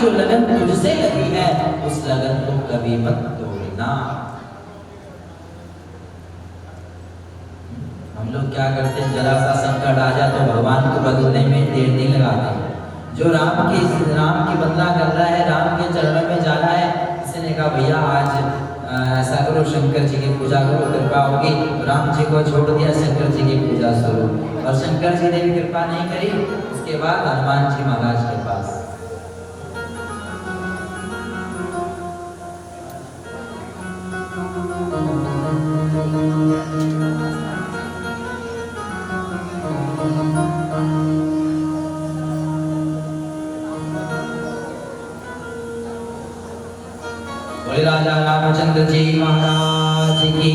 जो लगन तुझसे लगी है उस लगन को कभी मत तोड़ना। हम लोग क्या करते हैं, जरा सा संकट आ जाए तो भगवान को बदलने में देर नहीं लगाते। जो राम की बदला कर रहा है, राम के चरणों में जा रहा है, किसी ने कहा भैया आज ऐसा करो शंकर जी की पूजा करो, कृपा होगी। राम जी को छोड़ दिया, शंकर जी की पूजा शुरू, और शंकर जी ने भी कृपा नहीं करी। उसके बाद हनुमान जी महाराज के पास राजा रामचंद्र जी महाराज की,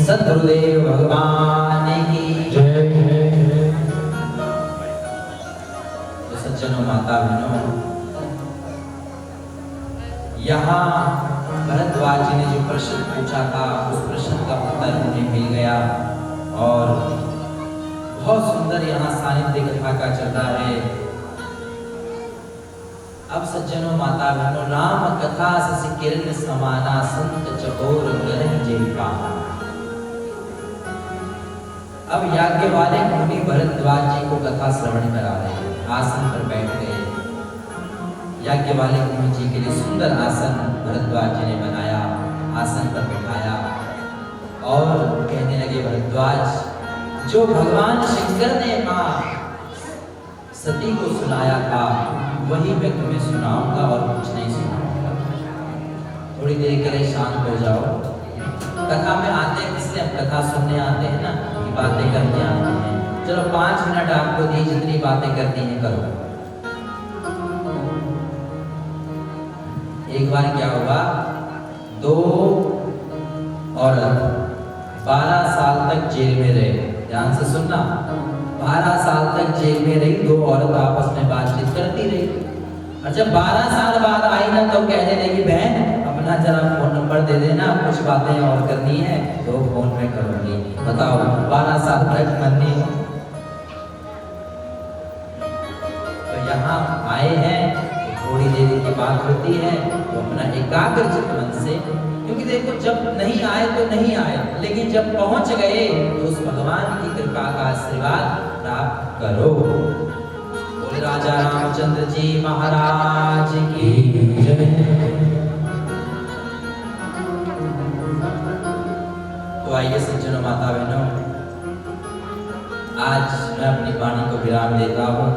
सद्गुरुदेव भगवान की जय। तो सज्जनों, माता बहनों, यहाँ भरद्वाज जी ने जो प्रश्न पूछा था उस प्रश्न का उत्तर उन्हें मिल गया, और बहुत सुंदर यहाँ सानिध्य कथा का चल रहा है। अब सज्जनों, माता बहनों, राम कथा सस किरण समाना, संत चकोर करन जेका। अब याज्ञवल्क्य मुनि भरद्वाज जी को कथा श्रवण करा रहे हैं। आसन पर बैठ गए। याज्ञवल्क्य मुनि जी के लिए सुंदर आसन भरद्वाज जी ने बनाया, आसन पर बैठाया और कहने लगे, भरद्वाज, जो भगवान शंकर ने मां सती को सुनाया था वही मैं तुम्हें सुनाऊंगा और कुछ नहीं सुनाऊंगा। थोड़ी देर के लिए शांत हो जाओ। कथा में आते हैं इसलिए हम कथा सुनने आते हैं ना, कि बातें करने आते हैं। चलो 5 मिनट आपको दी, जितनी बातें करनी है करो। एक बार क्या हुआ, 2 औरत 12 साल तक जेल में रहे। ध्यान से सुनना, 12 साल तक जेल में रही 2 औरत आपस में बातचीत करती रही। और जब 12 साल बाद आई ना, तो कहने लगी, बहन अपना जरा फोन नंबर दे देना, कुछ बातें और करनी है तो फोन में करूंगी। बताओ, 12 साल तक मरनी हो। तो यहाँ आए हैं, थोड़ी देर की बात होती है, तो अपना एकाग्र चित्त मन से, क्योंकि देखो जब नहीं आए तो नहीं आए, लेकिन जब पहुंच गए तो उस भगवान की कृपा का आशीर्वाद प्राप्त करो। बोले राजा रामचंद्र जी महाराज की जय। तो आइए सज्जनों, माता बहनों, आज मैं अपनी वाणी को विराम देता हूँ।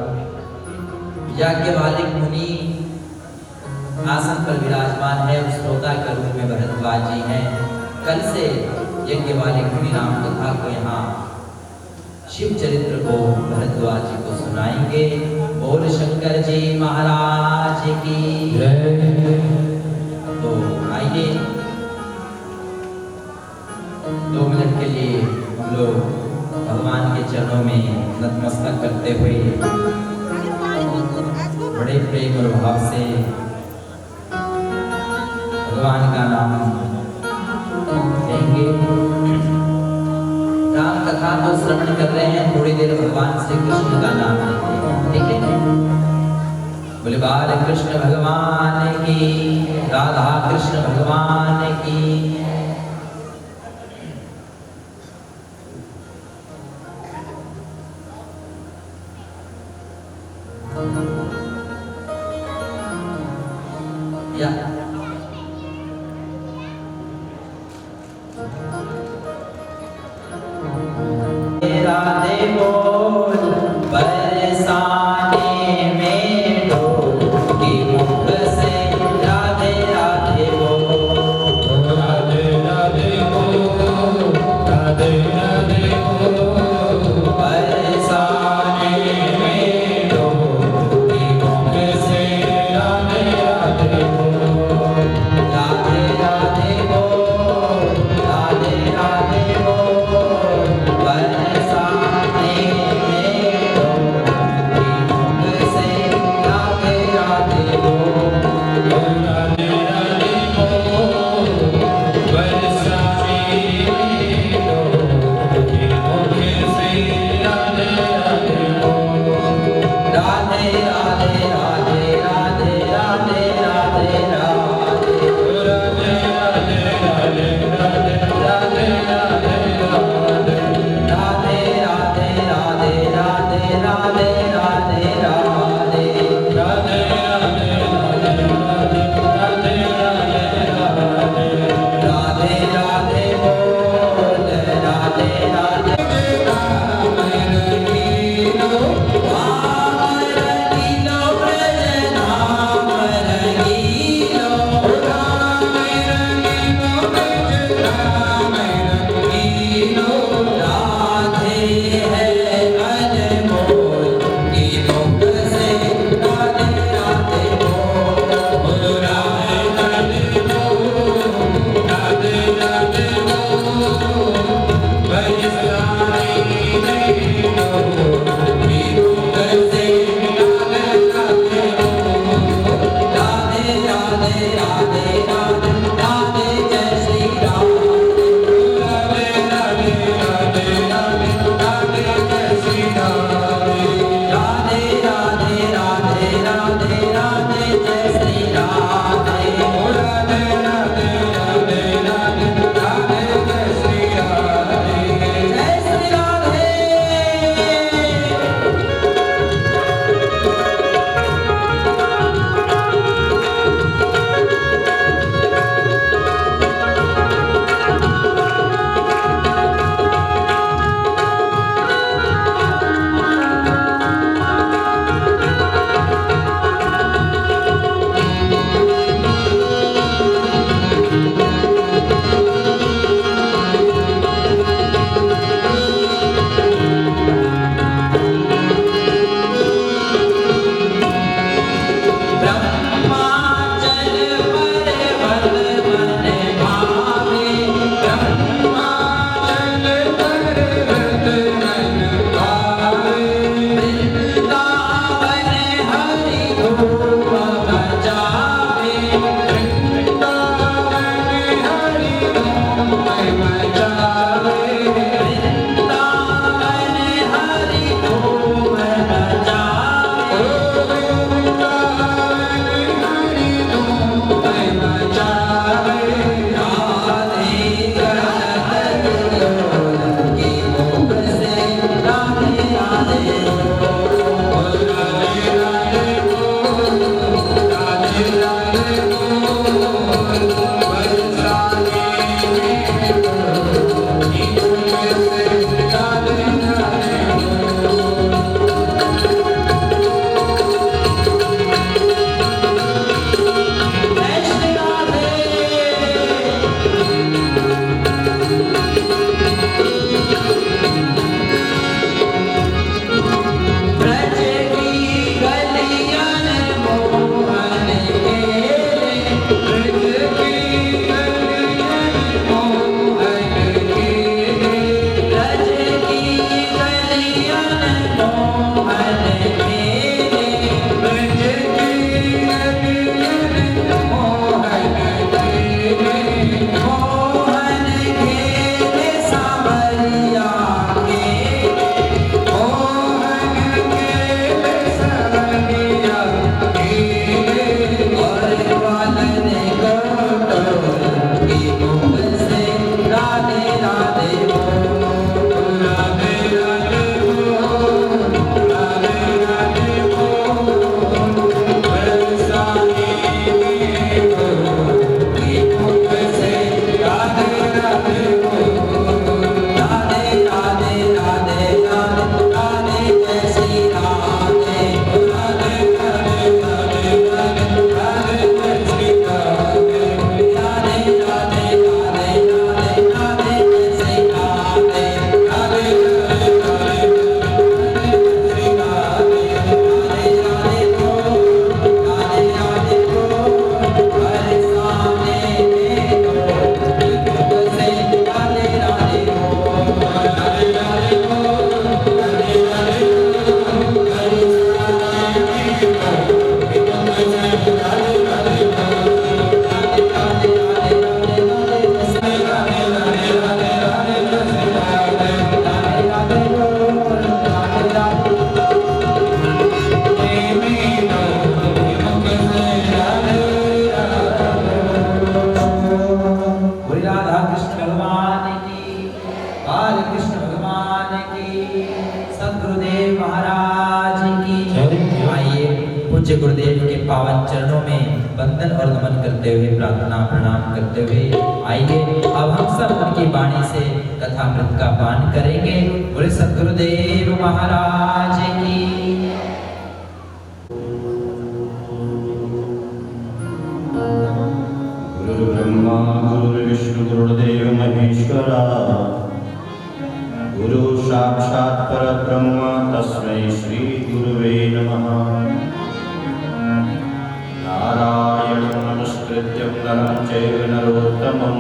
याज्ञवल्क्य मुनि आसन पर विराजमान है, उस श्रोता के रूप में भरद्वाज जी हैं। कल से याज्ञवल्क्य मुनि राम कथा को यहाँ शिव चरित्र को भरद्वाज जी को सुनाएंगे। बोल शंकर जी महाराज की जय। तो आइए 2 मिनट के लिए हम लोग भगवान के चरणों में नतमस्तक करते हुए बड़े प्रेम और भाव से भगवान का नाम लेंगे। राम कथा तो श्रवण कर रहे हैं, थोड़ी देर भगवान श्री कृष्ण का नाम लेंगे, ठीक है? बोले बाल कृष्ण भगवान की, राधा कृष्ण भगवान की। या राधे बोल बरसाने में ढोल की मुख से, राधे राधे बोल, राधे राधे बोल, राधे राधे बोल, बरसाने में ढोल की मुख से, राधे राधे बोल, राधे राधे बोल, राधे वंदन और नमन करते हुए, प्रार्थना प्रणाम करते हुए आइए अब हम सब उनकी वाणी से कथामृत का पान करेंगे। बोले सद्गुरुदेव महाराज की। गुरु ब्रह्मा गुरु विष्णु गुरुदेव महेश्वरा, गुरु साक्षात् परब्रह्म तस्मै श्री गुरुवे नमः। नारायणं नमस्कृत्य नरं चैव नरोत्तमं,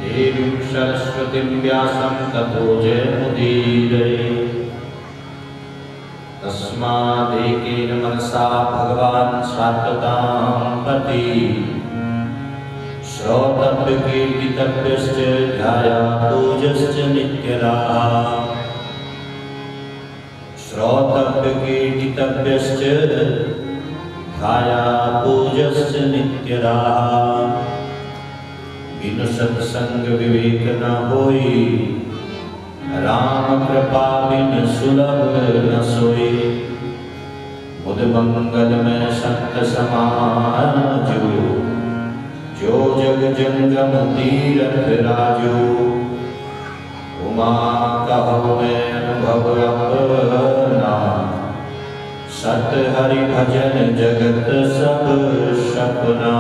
देवीं सरस्वतीं व्यासं ततो जयमुदीरये। तस्मादेकेन मनसा भगवान् सात्वतां पति, श्रोतव्य कीर्तितव्यश्च ध्यायापूजश्च नित्यराः। श्रोतव्य कीर्तितव्यश्च ध्यायापूजश्च नित्यराः। बिनु सत्संग विवेक न होई, राम कृपा बिन सुलभ न सोई। मुद मंगल में संत समाजो, जो जग जंगम तीरथ राजो। उमा कहो मैं अनुभव अपना, सत हरि भजन जगत सब सपना।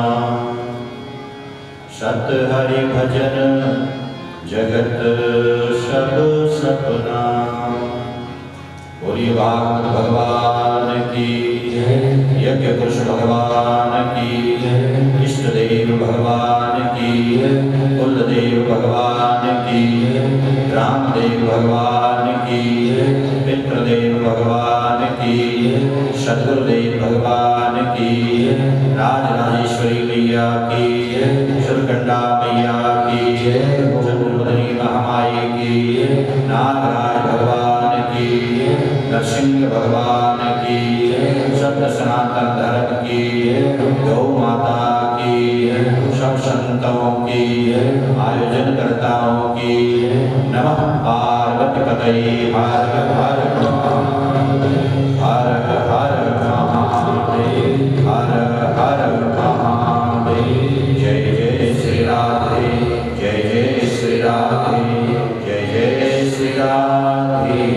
सत हरि भजन जगत सब सपना। बोलिए भागवत भगवान की, यज्ञ पुरुष भगवान की, इष्ट देव भगवान की, कुलदेव भगवान की, रामदेव भगवान की, पितृदेव भगवान की, सद्गुरुदेव भगवान की, राजराजेश्वरी मैया की, सुरकंडा मैया की, चंद्रवदनी महामाई की, नागराज भगवान की, नरसिंह भगवान की, सत्य सनातन धर्म की, गौ माता की, सब संतों की, आयोजन कर्ताओं की। नमः पार्वती पतये हर हर हर हर महादेव, हर हर महादेव। जय जय श्री राधे, जय जय श्री राधे, जय जय श्री राधे।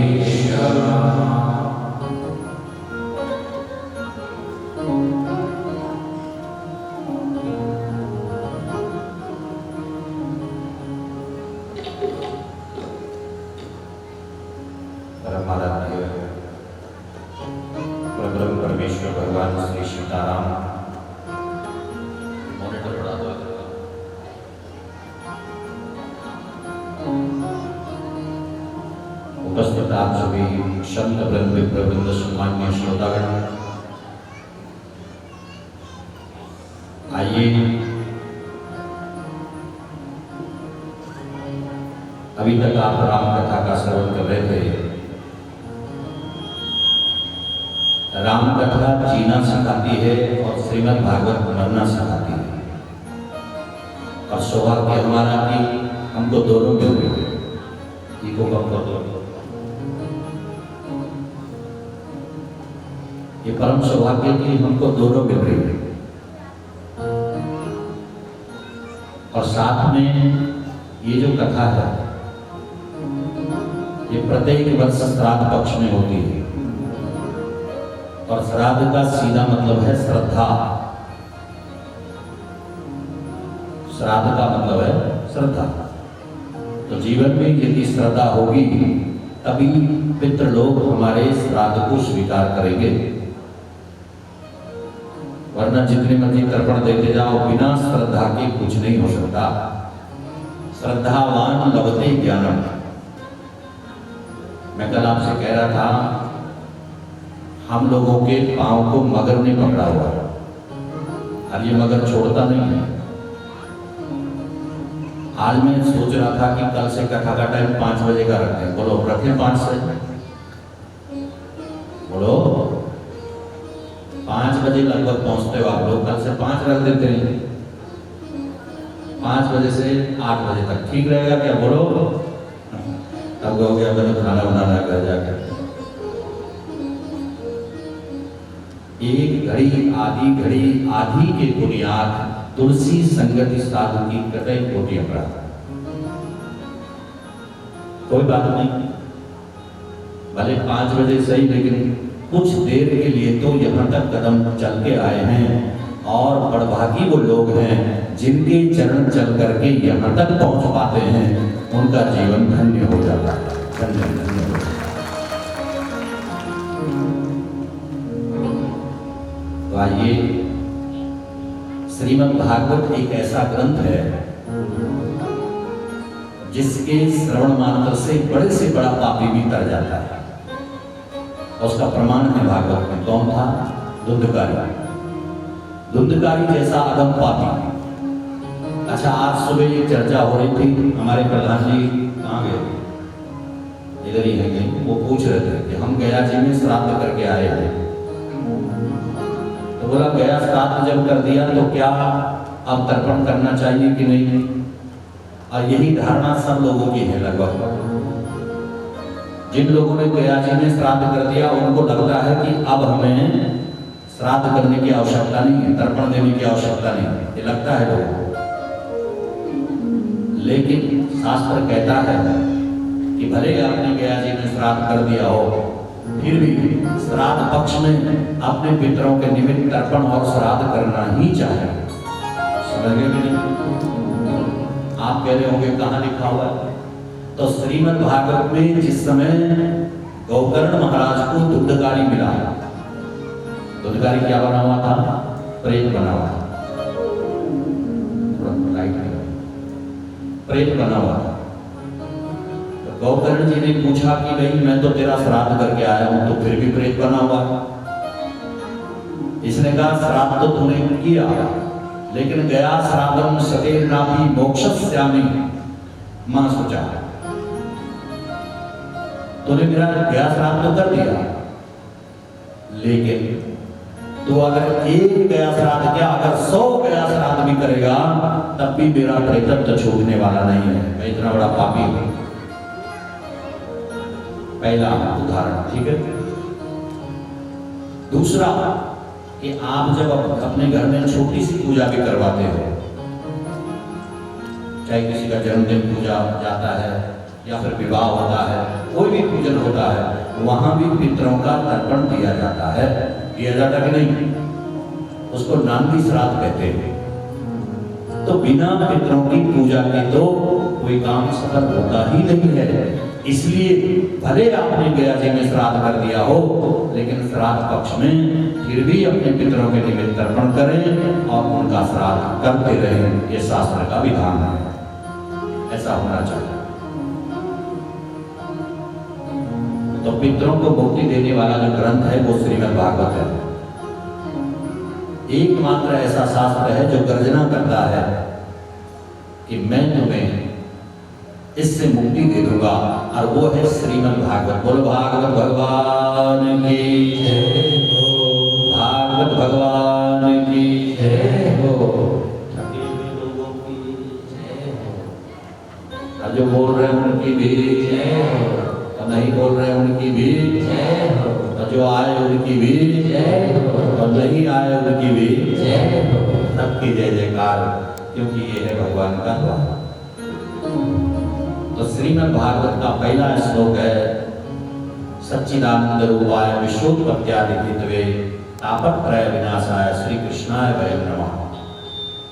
परम परमेश्वर भगवान श्री सीताराम मॉनिटर बढ़ा दो। उपस्थित आप सभी संत वृंद विप्रवृंद सम्मान्य श्रोतागण, आइए अभी तक आप राम कथा का श्रवण कर रहे थे। राम कथा जीना सिखाती है और श्रीमद् भागवत मरना सिखाती है। और सौभाग्य हमारा कि हमको दोनों मिल गए। इको कम कर दो। ये परम सौभाग्य कि हमको दोनों मिल रही है। और साथ में ये जो कथा है, ये प्रत्येक वर्ष श्राद्ध पक्ष में होती है। और श्राद्ध का सीधा मतलब है श्रद्धा। श्राद्ध का मतलब है श्रद्धा। तो जीवन में यदि श्रद्धा होगी तभी पितृलोक हमारे श्राद्ध को स्वीकार करेंगे, वरना जितने मर्जी तर्पण देते जाओ, बिना श्रद्धा के कुछ नहीं हो सकता। श्रद्धावान लभते ज्ञानम। मैं कल आपसे कह रहा था, हम लोगों के पांव को मगर ने पकड़ा हुआ है और ये मगर छोड़ता नहीं है। आज मैं सोच रहा था कि कल से कथा का टाइम 5 बजे का रखें। बोलो रखें 5 से? बोलो 5 बजे लगभग पहुंचते हो आप लोग। कल से 5 रख देते हैं, 5 बजे से 8 बजे तक ठीक रहेगा क्या? बोलो। तब कहोगे मैंने खाना बनाना घर जाकर। एक घड़ी आधी के बुनियाद तुलसी संगति साधु की कतई कोटि अपराध। कोई बात नहीं, भले 5 बजे सही, लेकिन कुछ देर के लिए तो यहाँ तक कदम चल के आए हैं। और बड़भागी वो लोग हैं जिनके चरण चल करके यहाँ तक पहुँच पाते हैं, उनका जीवन धन्य हो जाता है, धन्य धन्य हो जाता है। तो आइए, श्रीमद् भागवत एक ऐसा ग्रंथ है जिसके श्रवण मात्र से बड़े से बड़ा पापी भी तर जाता है। उसका प्रमाण है भागवत में। कौन था? धुंधकारी। धुंधकारी जैसा अधम पापी। अच्छा, आज सुबह एक चर्चा हो रही थी, हमारे प्रधान जी कहाँ गए? इधर ही है कहीं। वो पूछ रहे थे कि हम गया जी में श्राद्ध करके आए हैं। तो बोला गया श्राद्ध जब कर दिया तो क्या अब तर्पण करना चाहिए कि नहीं? और यही धारणा सब लोगों की है लगभग। जिन लोगों ने गया जी में श्राद्ध कर दिया उनको लगता है कि अब हमें श्राद्ध करने की आवश्यकता नहीं है, तर्पण देने की आवश्यकता नहीं है, ये लगता है लोगों को। लेकिन शास्त्र कहता है कि भले आपने गया जी में श्राद्ध कर दिया हो, फिर भी श्राद्ध पक्ष में अपने पितरों के निमित्त तर्पण और श्राद्ध करना ही चाहिए। समझ गए कि नहीं? आप कह रहे होंगे कहाँ लिखा हुआ है? तो श्रीमद् भागवत में जिस समय गौकर्ण महाराज को धुंधकारी मिला, धुंधकारी क्या बना हुआ था? प्रेत बना हुआ था। प्रेत बना हुआ था। तो गौकर्ण जी ने पूछा कि भाई मैं तो तेरा श्राद्ध करके आया हूं, तो फिर भी प्रेत बना हुआ। इसने कहा श्राद्ध तो तूने किया, लेकिन गया श्राद्धम सतेर नाभि मोक्षस्यामि मां सोचा, तूने मेरा गया श्राद्ध तो कर दिया, लेकिन तो अगर एक गया श्राद्ध क्या, अगर 100 गया श्राद्ध भी करेगा तब भी मेरा प्रेतत्व छूटने वाला नहीं है। मैं इतना बड़ा पापी हूं। पहला उदाहरण, ठीक है। दूसरा कि आप जब अपने घर में छोटी सी पूजा भी करवाते हो, चाहे किसी का जन्मदिन पूजा जाता है या फिर विवाह होता है, कोई भी पूजन होता है, वहां भी पितरों का तर्पण दिया जाता है। दिया जाता कि नहीं? उसको नांदी श्राद्ध कहते हैं। तो बिना पितरों की पूजा के तो कोई काम सफल होता ही नहीं है। इसलिए भले आपने गया जी में श्राद्ध कर दिया हो, लेकिन श्राद्ध पक्ष में फिर भी अपने पितरों के निमित्त तर्पण करें और उनका श्राद्ध करते रहें। ये शास्त्र का विधान है, ऐसा होना चाहिए। तो पितरों को मुक्ति देने वाला जो ग्रंथ है वो श्रीमद् भागवत है। एकमात्र ऐसा शास्त्र है जो गर्जना करता है कि मैं तुम्हें इससे मुक्ति दे दूंगा, और वो है श्रीमद् भागवत। बोलो भागवत भगवान की जय हो, भागवत भगवान की जय हो, थके हुए लोगों की जय हो, जो बोल रहे हैं उनकी भी जय हो, और नहीं बोल रहे उनकी भी जय हो, और जो आए उनकी भी जय हो, और नहीं आए उनकी भी जय हो, सबकी जय जयकार, क्योंकि ये है भगवान का द्वार। तो श्रीमद् भागवत का पहला श्लोक है, सच्चिदानंद रूपाय विश्वोत्पत्त्यादिहेतवे तापत्रय विनाशाय श्री कृष्णाय वयं नमः।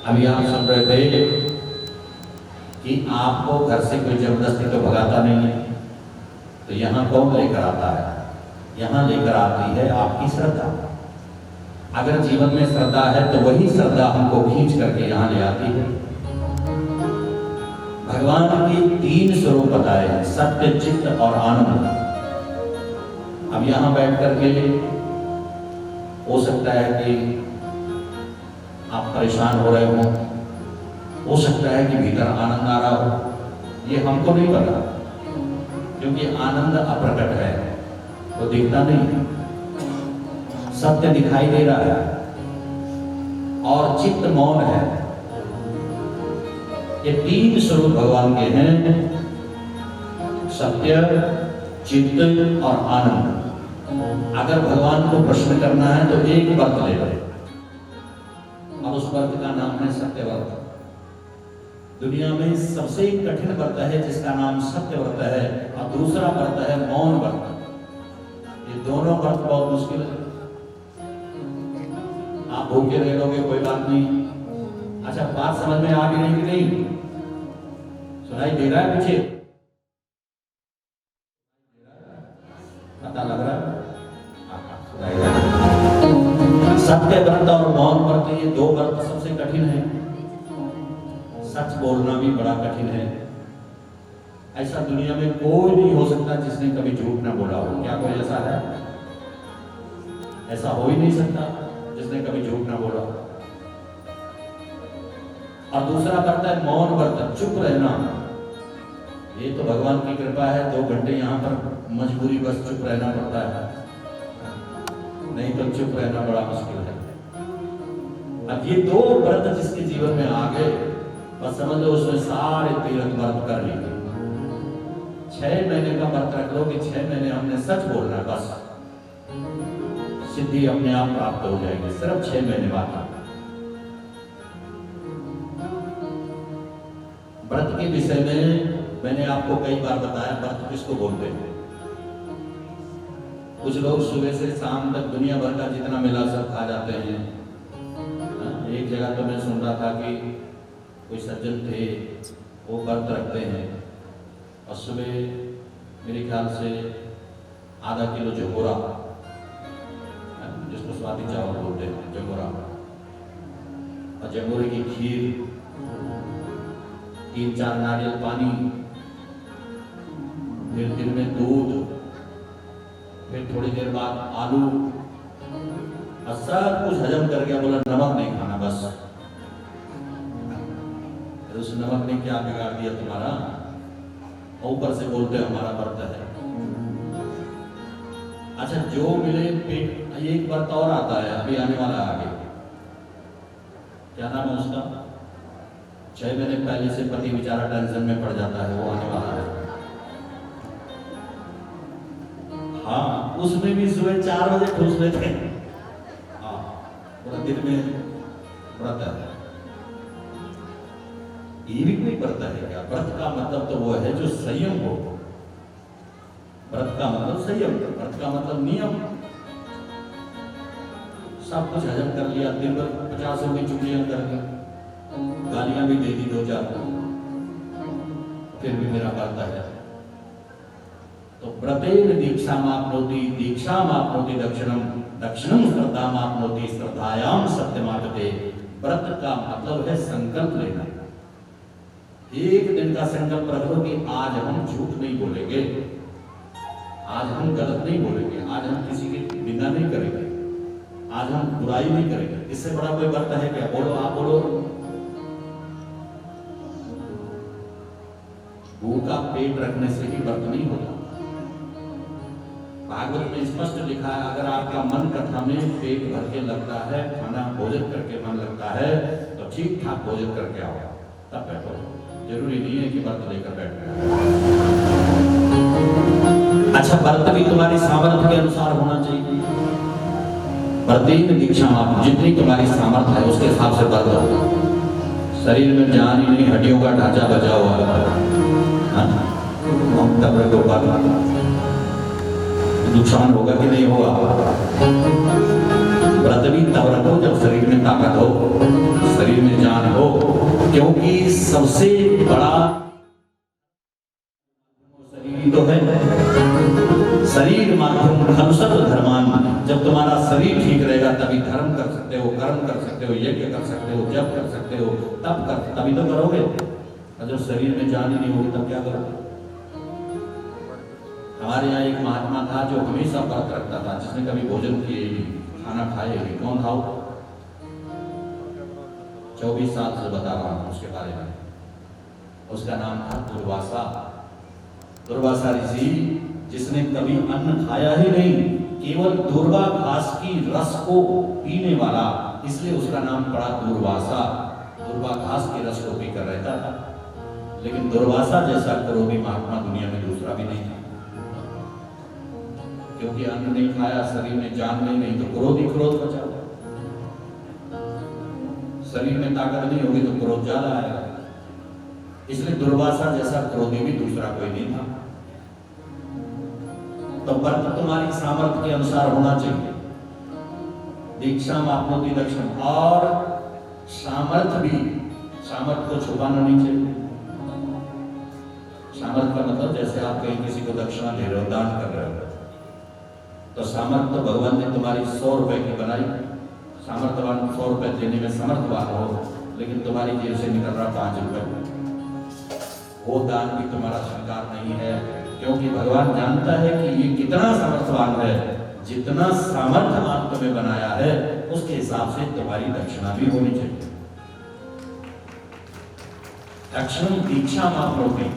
अभी आप सुन रहे थे कि आपको घर से कोई जबरदस्ती तो भगाता नहीं है, तो यहाँ कौन लेकर आता है? यहाँ लेकर आती है आपकी श्रद्धा। अगर जीवन में श्रद्धा है तो वही श्रद्धा हमको खींच करके यहाँ ले आती है। भगवान के 3 स्वरूप बताए हैं, सत्य, चित्त और आनंद। अब यहाँ बैठ करके हो सकता है कि आप परेशान हो रहे हो सकता है कि भीतर आनंद आ रहा हो, ये हमको नहीं पता, क्योंकि आनंद अप्रकट है, वो दिखता नहीं। सत्य दिखाई दे रहा है और चित्त मौन है। ये 3 स्वरूप भगवान के हैं, सत्य, चित्त और आनंद। अगर भगवान को प्रश्न करना है तो एक व्रत ले लो, और उस व्रत का नाम है सत्य व्रत। दुनिया में सबसे कठिन व्रत है जिसका नाम सत्य व्रत है, और दूसरा व्रत है मौन व्रत। ये दोनों व्रत बहुत मुश्किल है। आप भूखे रह लोगे कोई बात नहीं। अच्छा, बात समझ में आ भी रही कि नहीं? सुनाई दे रहा है पीछे? पता लग रहा है? सुनाई दे रहा है। सत्य व्रत और मौन व्रत, ये दो व्रत सबसे कठिन है। सच बोलना भी बड़ा कठिन है। ऐसा दुनिया में कोई नहीं हो सकता जिसने कभी झूठ ना बोला हो। क्या कोई ऐसा है? ऐसा हो ही नहीं सकता जिसने कभी झूठ ना बोला। और दूसरा व्रत है मौन व्रत, चुप रहना। ये तो भगवान की कृपा है, 2 घंटे यहाँ पर मजबूरी बस चुप रहना पड़ता है, नहीं तो चुप रहना बड़ा मुश्किल है। अब ये दो व्रत जिसके जीवन में आ गए, बस समझ लो उसने सारे तीर्थ व्रत कर लिए। 6 महीने का व्रत रख लो कि 6 महीने हमने सच बोलना है, बस सिद्धि अपने आप प्राप्त हो जाएगी। सिर्फ 6 महीने बाद। व्रत के विषय में मैंने आपको कई बार बताया, व्रत किसको बोलते हैं। कुछ लोग सुबह से शाम तक दुनिया भर का जितना मिला सब खा जाते हैं। एक जगह तो मैं सुन रहा था कि कोई सज्जन थे, वो व्रत रखते हैं और सुबह मेरे ख्याल से आधा किलो जगोरा, जिसको स्वाति चावल बोलते हैं, जगोरा, और जगोरे की खीर, 3-4 नारियल पानी, फिर दिन में दूध, फिर थोड़ी देर बाद आलू, और सब कुछ हजम करके बोला नमक नहीं खाना बस। उस नमक ने क्या बिगाड़ दिया तुम्हारा? ऊपर से बोलते हमारा व्रत है। अच्छा, जो मिले पेट। एक व्रत और आता है, अभी आने वाला है आगे, क्या नाम है उसका? 6 महीने पहले से पति बेचारा टेंशन में पड़ जाता है, वो आने वाला है। हाँ, उसमें भी सुबह 4 बजे ठूस लेते हैं। हाँ, पूरा दिन में व्रत है। ये भी कोई व्रत है क्या? व्रत का मतलब तो वो है जो संयम हो। व्रत का मतलब संयम, व्रत का मतलब नियम। सब कुछ हजम कर लिया, दिन भर 50 की चुगलियां कर ली, गालियां भी दे दी 2-4, फिर भी मेरा व्रत है। तो व्रतेन दीक्षामाप्नोति, दीक्षामाप्नोति दक्षिणम, दक्षिणम श्रद्धामाप्नोति, श्रद्धायाम सत्यमापते। व्रत का मतलब है संकल्प लेना। एक दिन का संकल्प रख लो कि आज हम झूठ नहीं बोलेंगे, आज हम गलत नहीं बोलेंगे, आज हम किसी की निंदा नहीं करेंगे, आज हम बुराई नहीं करेंगे। इससे बड़ा कोई व्रत है क्या? बोलो, आप बोलो। भूखा पेट रखने से ही व्रत नहीं होता। भागवत में स्पष्ट लिखा है, अगर आपका मन कथा में पेट भर के लगता है, खाना भोजन करके मन लगता है, तो ठीक ठाक भोजन करके आओ, तब बैठो। जरूरी नहीं है कि व्रत लेकर बैठ गए। अच्छा, व्रत भी तुम्हारी सामर्थ्य के अनुसार होना चाहिए। व्रतेन दीक्षामाप, जितनी तुम्हारी सामर्थ्य है उसके हिसाब से व्रत हो। शरीर में जान ही नहीं, हड्डियों का ढांचा बचा हुआ है, तब रखो, नुकसान होगा कि नहीं होगा? व्रत भी तब रखो जब शरीर में ताकत हो, शरीर में जान हो, क्योंकि सबसे बड़ा शरीर तो है। शरीर माध्यम खलुसत धर्मान। जब तुम्हारा शरीर ठीक रहेगा तभी धर्म कर सकते हो, कर्म कर सकते हो, यज्ञ कर सकते हो, जप कर सकते हो, तभी तो करोगे। और जब शरीर में जान ही नहीं होगी तब क्या करोगे? हमारे यहाँ एक महात्मा था जो हमेशा व्रत रखता था, जिसने कभी भोजन किए ही नहीं, खाना खाए ही। कौन था वो? 24 साल से बता रहा हूं उसके बारे में। उसका नाम था दुर्वासा। दुर्वासा ऋषि, जिसने कभी अन्न खाया ही नहीं, केवल दूर्वा घास की रस को पीने वाला, इसलिए उसका नाम पड़ा दुर्वासा। दूर्वा घास के रस को पीकर रहता था। लेकिन दुर्वासा जैसा करोगी महात्मा दुनिया में दूसरा भी नहीं था, क्योंकि अन्न नहीं खाया, शरीर में जान नहीं तो क्रोध ही क्रोध बचा। शरीर में ताकत नहीं होगी तो क्रोध ज्यादा आएगा। इसलिए दुर्वासा जैसा क्रोधी भी दूसरा कोई नहीं था। तो व्रत तुम्हारी सामर्थ्य के अनुसार होना चाहिए। दीक्षा मापनोति दक्षिण, और सामर्थ्य भी, सामर्थ्य को छुपाना नहीं चाहिए। सामर्थ्य का मतलब जैसे आप कहीं किसी को दक्षिणा दे रहे हो, दान कर रहे हो, तो सामर्थ्य तो भगवान ने तुम्हारी 100 रुपए की बनाई। सामर्थ्यवान 100 रुपए देने में समर्थवान हो, लेकिन तुम्हारी जेब से निकल रहा 5 रुपए, वो दान भी तुम्हारा स्वीकार नहीं है। क्योंकि भगवान जानता है कि ये कितना समर्थवान है। जितना सामर्थ्यवान तुम्हें बनाया है उसके हिसाब से तुम्हारी दक्षिणा भी होनी चाहिए। दक्षिण दीक्षा मापनोति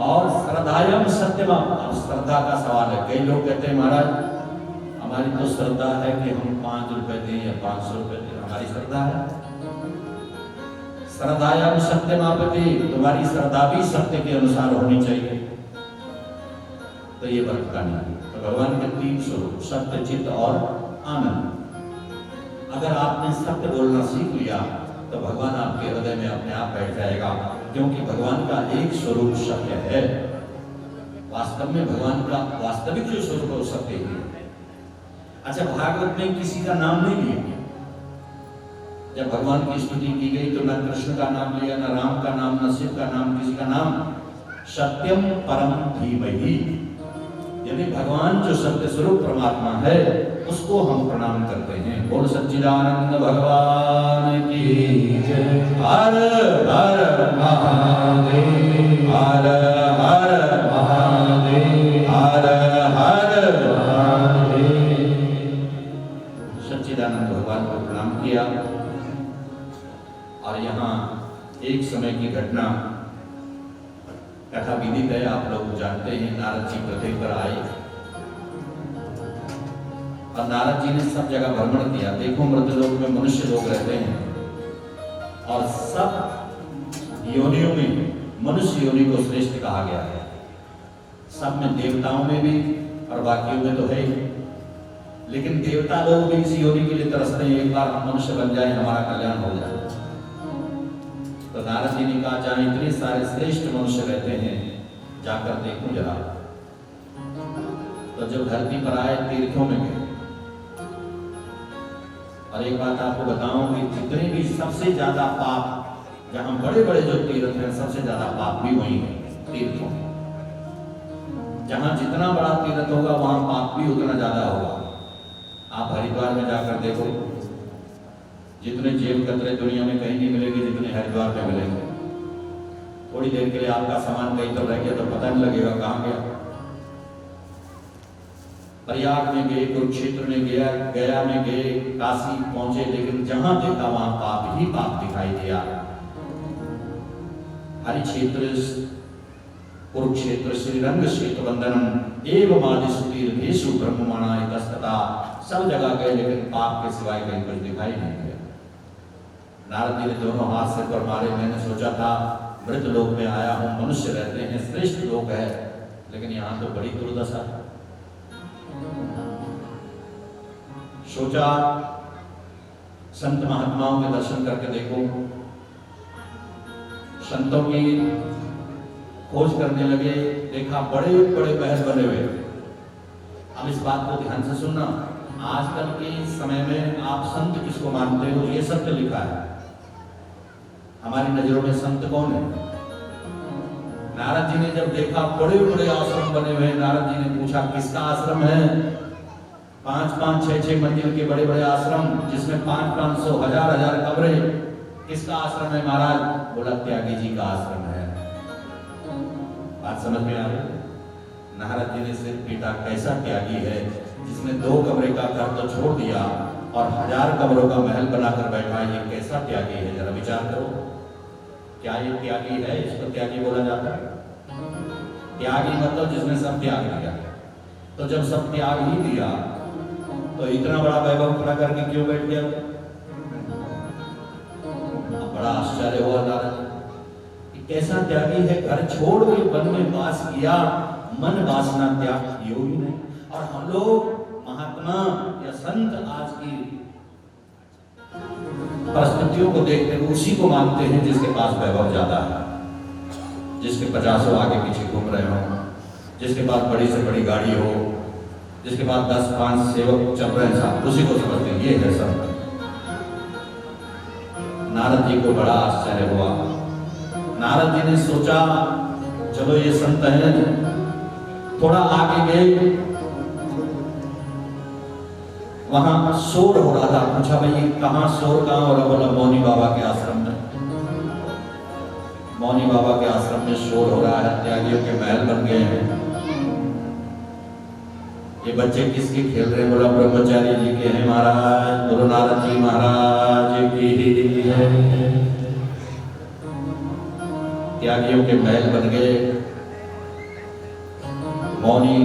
और श्रद्धायम सत्यम। अब श्रद्धा का सवाल है। कई लोग कहते हैं महाराज हमारी तो श्रद्धा है कि हम 5 रुपए दें या 500 रुपए दें, हमारी श्रद्धा है। श्रद्धायम सत्यमापति, तुम्हारी श्रद्धा भी सत्य के अनुसार होनी चाहिए। तो ये व्रत का नियम। तो भगवान के 3 स्वरूप, सत्य, चित्त और आनंद। अगर आपने सत्य बोलना सीख लिया तो भगवान आपके हृदय में अपने आप बैठ जाएगा, क्योंकि भगवान का एक स्वरूप सत्य है। वास्तव में भगवान का वास्तविक जो स्वरूप है वो सत्य ही है। अच्छा, भागवत में किसी का नाम नहीं लिया। जब भगवान की स्तुति की गई तो न कृष्ण का नाम लिया, न राम का नाम, न शिव का नाम, किसी का नाम। सत्यम परम धीमहि, यानी भगवान जो सत्य स्वरूप परमात्मा है उसको हम प्रणाम करते हैं। बोल सच्चिदानंद भगवान की जय। हर हर महादेव, हर हर महादेव, हर हर महादेव। सच्चिदानंद भगवान को प्रणाम किया। और यहाँ एक समय की घटना कथा विदित है, आप लोग जानते हैं। नारद जी पृथ्वी पर आए और नारद जी ने सब जगह भ्रमण किया। देखो मृतलोक में मनुष्य लोग रहते हैं और सब योनियों में मनुष्य योनि को श्रेष्ठ कहा गया है। सब में, देवताओं में भी और बाकियों में तो है ही, लेकिन देवता लोग भी इस योनि के लिए तरसते हैं, एक बार हम मनुष्य बन जाए, हमारा कल्याण हो जाए। तो नारद जी ने कहा जहां इतने सारे श्रेष्ठ मनुष्य रहते हैं जाकर देखूं जरा। तो जब धरती पर आए तीर्थों में गए। और एक बात आपको बताऊं कि जितने भी सबसे ज्यादा पाप, जहां बड़े बड़े जो तीर्थ हैं, सबसे ज्यादा पाप भी वही है तीर्थों में। जहां जितना बड़ा तीर्थ होगा वहां पाप भी उतना ज्यादा होगा। आप हरिद्वार में जाकर देखो, जितने जेब कतरे दुनिया में कहीं नहीं मिलेंगे जितने हरिद्वार में मिलेंगे। थोड़ी देर के लिए आपका सामान कहीं तो रह गया तो पता नहीं लगेगा कहां गया। प्रयाग में गए, कुरुक्षेत्र में गया में गए, काशी पहुंचे, लेकिन जहां देखा वहां पाप ही पाप दिखाई दिया। हरिक्षेत्र, कुरुक्षेत्र, श्रीरंग क्षेत्र वंदनम एवं आदि सुतीर्थेषु ब्रह्ममाणा इतस्तता। सब जगह गए लेकिन पाप के सिवाय कहीं कुछ दिखाई नहीं दिया। नारद जी ने दोनों हाथ से पर मारे। मैंने सोचा था मृत लोक में आया हूं, मनुष्य रहते हैं, श्रेष्ठ लोक है, लेकिन यहाँ तो बड़ी दुर्दशा। सोचा संत महात्माओं के दर्शन करके देखो। संतों की खोज करने लगे, देखा बड़े बड़े महल बने हुए। अब इस बात को ध्यान से सुनना। आजकल के समय में आप संत किसको मानते हो, ये सत्य लिखा है। हमारी नजरों में संत कौन है? नारद जी ने जब देखा बड़े बड़े आश्रम बने हुए, नारद जी ने पूछा किसका आश्रम है? 5-5, 6-6 मंजिल के बड़े बड़े आश्रम जिसमें 500-500, 1000-1000 कमरे, किसका आश्रम है महाराज? बोला त्यागी जी का आश्रम है। बात समझ में आ रही? नारद जी ने सिर पीटा, कैसा त्यागी है जिसने 2 कमरे का घर तो छोड़ दिया और 1000 कमरों का महल बनाकर बैठा है। ये कैसा त्यागी है, जरा विचार करो। क्या ये त्यागी है? इसको त्यागी बोला जाता है? त्यागी मतलब जिसने सब त्याग दिया। तो जब सब त्याग ही दिया तो इतना बड़ा वैभव खड़ा करके क्यों बैठ गया? बड़ा आश्चर्य हुआ नारद, कैसा त्यागी है, घर छोड़ के वन में वास किया, मन वासना त्याग किए ही नहीं। और हम लोग महात्मा या संत आज की परिस्थितियों को देखते हुए उसी को मानते हैं जिसके पास वैभव ज्यादा है, जिसके 50 आगे पीछे घूम रहे हो, जिसके पास बड़ी से बड़ी गाड़ी हो, जिसके पास 10-5 सेवक चल रहे हैं साथ, उसी को समझते हैं ये है संत। नारद जी को बड़ा आश्चर्य हुआ। नारद जी ने सोचा चलो ये संत है, थोड़ा आगे गए, वहां शोर हो रहा था। पूछा भाई ये कहाँ शोर कहाँ हो रहा? बोला मौनी बाबा के आश्रम में। मौनी बाबा के आश्रम में शोर हो रहा है, त्यागियों के महल बन गए हैं। ये बच्चे किसके खेल रहे हैं? बोला ब्रह्मचारी जी के हैं महाराज, गुरु नारद जी महाराज की है। त्यागियों के महल बन गए, मौनी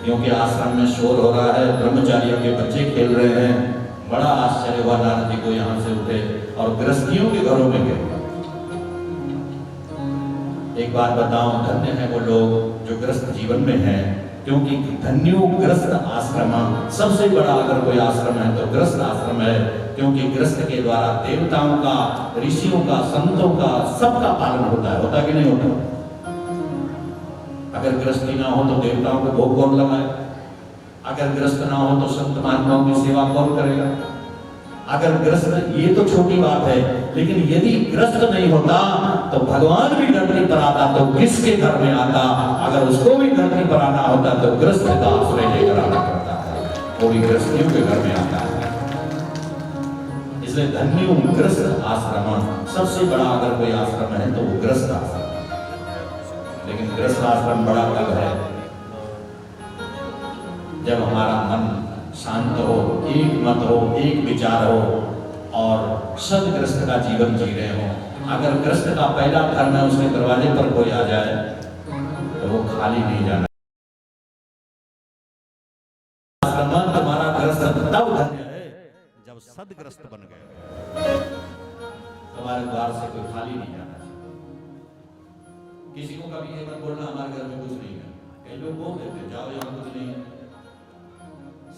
क्योंकि आश्रम में शोर हो रहा है, ब्रह्मचारियों के बच्चे खेल रहे हैं। बड़ा आश्चर्य हुआ नारद जी को। यहाँ से उठे और गृहस्थियों के घरों में गए। एक बात बताऊं, धन्य है वो लोग जो गृहस्थ जीवन में हैं, क्योंकि धन्यो गृहस्थ आश्रम। सबसे बड़ा अगर कोई आश्रम है तो गृहस्थ आश्रम है, क्योंकि गृहस्थ के द्वारा देवताओं का, ऋषियों का, संतों का, सबका पालन होता है कि नहीं होता? अगर गृहस्थी ना हो तो देवताओं को भोग कौन लगाए? अगर गृहस्थ ना हो तो संत महात्माओं की सेवा कौन करेगा? अगर गृहस्थ, ये तो छोटी बात है, लेकिन यदि गृहस्थ नहीं होता तो भगवान भी धरती पर आता तो किसके घर में आता? अगर उसको भी धरती पर आना होता तो गृहस्थ का आश्रय लेकर आना पड़ता है, वो भी गृहस्थियों के घर में आता है। इसलिए धन्यो गृहस्थ आश्रम। सबसे बड़ा अगर कोई आश्रम है तो वो गृहस्थ आश्रम। लेकिन गृहस्थ आश्रम बड़ा तब है जब हमारा मन शांत हो, एक मत हो, एक विचार हो और सदगृहस्थ का जीवन जी रहे हो। अगर गृहस्थ का पहला धर्म है, उसके दरवाजे पर कोई आ जाए तो वो खाली नहीं जाना। तुम्हारा गृहस्थ तब धन्य है जब सदगृहस्थ बन गए। तुम्हारे द्वार से कोई खाली नहीं जाना। किसी को कभी ये मत बोलना हमारे घर में कुछ नहीं है। कई लोग बोल देते जाओ यहाँ कुछ नहीं है।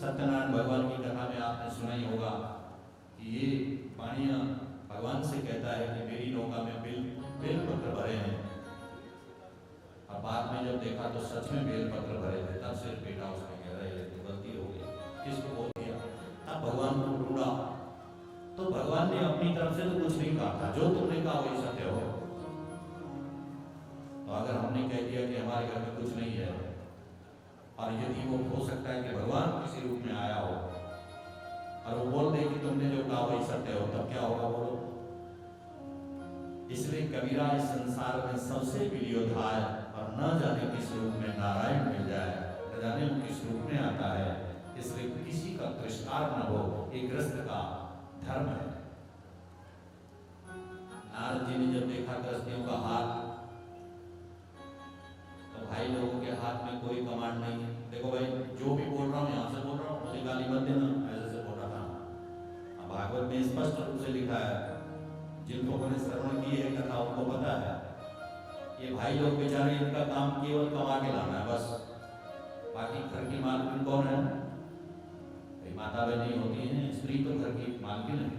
सत्यनारायण भगवान की कथा में आपने सुना ही होगा कि ये पानिया भगवान से कहता है कि मेरी नौका में बेल पत्र भरे हैं, और बाद में जब देखा तो सच में बेल पत्र भरे थे। तब सिर बेटा उसने कह रहा है तो गलती हो गई, किसको बोल दिया? तब भगवान को ढूंढा तो भगवान ने अपनी तरफ से तो कुछ नहीं कहा था, जो तुमने कहा वही सत्य हो। तो अगर हमने कह दिया कि हमारे घर में कुछ नहीं है, और यदि वो हो सकता है कि भगवान किसी रूप में आया हो और वो बोल दे कि तुमने जो कहा वही सत्य हो, तब क्या होगा बोलो? इसलिए कबीरा इस संसार में सबसे प्रियोधाय और न जाने किस रूप में नारायण मिल जाए, न जाने वो किस रूप में आता है। इसलिए किसी का तिरस्कार न हो, एक गृहस्थ का धर्म है। नारद जी ने जब देखा गृहस्थियों का हाथ, तो भाई लोगों के हाथ में कोई कमांड नहीं है। देखो भाई, जो भी बोल रहा हूँ यहाँ से बोल रहा हूँ, मुझे गाली मत देना, ऐसे से बोल रहा था। भागवत में स्पष्ट रूप से लिखा है, जिन लोगों ने श्रवण की है कथा उनको पता है, ये भाई लोग बेचारे इनका काम केवल कमा के लाना है बस। बाकी घर की मालकिन कौन है? माता बहनी होती है, स्त्री तो घर की मालकिन है।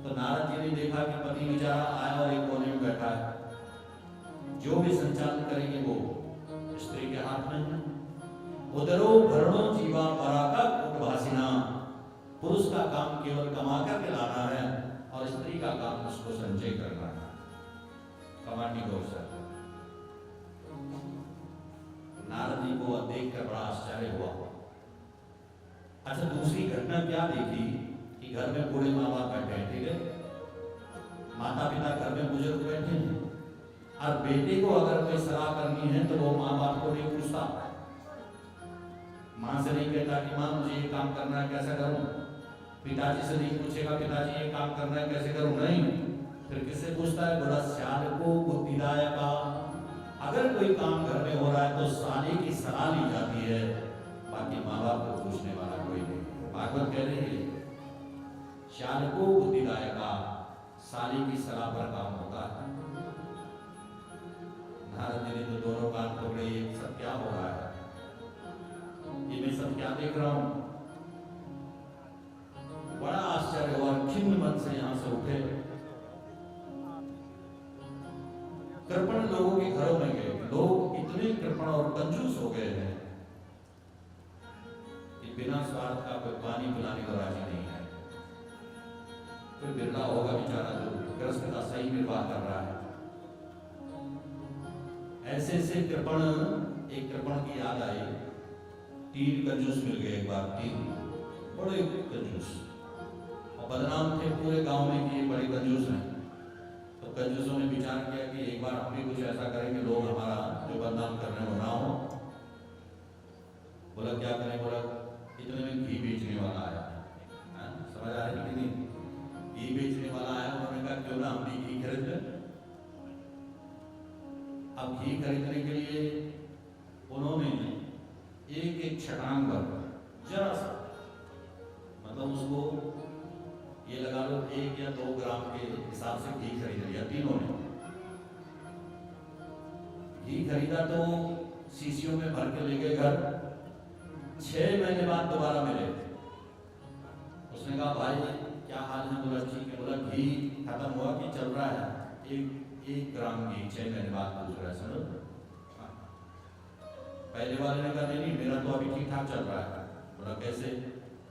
तो नारद जी ने देखा कि पति बेचारा आया और एक कोने में बैठा है, जो भी संचालन करेंगे वो स्त्री के हाथ में है। उदरो भरणो जीवा पराका कुटभासिना। पुरुष का काम केवल कमा करके लाना है और स्त्री का काम उसको संचय करना है। कमांडी को नारद जी को देखकर बड़ा आश्चर्य हुआ। अच्छा, दूसरी घटना क्या देखी कि घर में बूढ़े माँ बाप बैठे हैं, ठीक है, माता पिता घर में बुजुर्ग बैठे हैं, और बेटे को अगर कोई सलाह करनी है तो वो माँ बाप को नहीं पूछता। माँ से नहीं कहता कि माँ मुझे ये काम करना है कैसे करूं। पिताजी से नहीं पूछेगा पिताजी ये काम करना है कैसे करूं, नहीं। फिर किससे पूछता है? बड़ा श्याल को बुद्धिदायका। अगर कोई काम घर में हो रहा है तो साले की सलाह ली जाती है, बाकी माँ बाप को पूछने वाला कोई नहीं। भागवत कह रही है श्याल को बुद्धिदायका, साले की सलाह पर काम होता है। नारद जी ने तो दोनों कान पकड़े, ये सब क्या हो रहा है, ये मैं सब क्या देख रहा हूं। बड़ा आश्चर्य हुआ, खिन्न मन से यहां से उठे, कृपण लोगों के घरों में गए। लोग इतने कृपण और कंजूस हो गए हैं कि बिना स्वार्थ का कोई पानी पिलाने को राजी नहीं है। कोई बिरला होगा बेचारा जो ग्रस्त का सही निर्वाह कर रहा है। ऐसे ऐसे कृपण, एक कृपण की याद आई, 3 कंजूस मिल गए एक बार, 3 बड़े कंजूस, और बदनाम थे पूरे गांव में कि ये बड़े कंजूस हैं। तो कंजूसों ने विचार किया कि एक बार हम भी कुछ ऐसा करेंगे, लोग हमारा जो बदनाम कर रहे हो ना हो। बोला क्या करें, बोला इतने में घी बेचने वाला आया, समझ आ रही कि नहीं, घी बेचने वाला आया। उन्होंने कहा क्यों ना हम भी घी खरीद लें। अब घी खरीदने के लिए उन्होंने एक एक छटांग पर जरा सा, मतलब उसको ये लगा लो 1 या 2 ग्राम के हिसाब से घी खरीद लिया तीनों ने। घी खरीदा तो शीशियों में भर के ले गए घर। 6 महीने बाद दोबारा मिले। उसने कहा भाई क्या हाल है, बोला ठीक है। बोला घी खत्म हुआ कि चल रहा है? 1 ग्राम घी 6 महीने बाद पूछ रहा है, समझ। पहले वाले ने कहा नहीं मेरा तो अभी ठीक ठाक चल रहा है। बोला कैसे?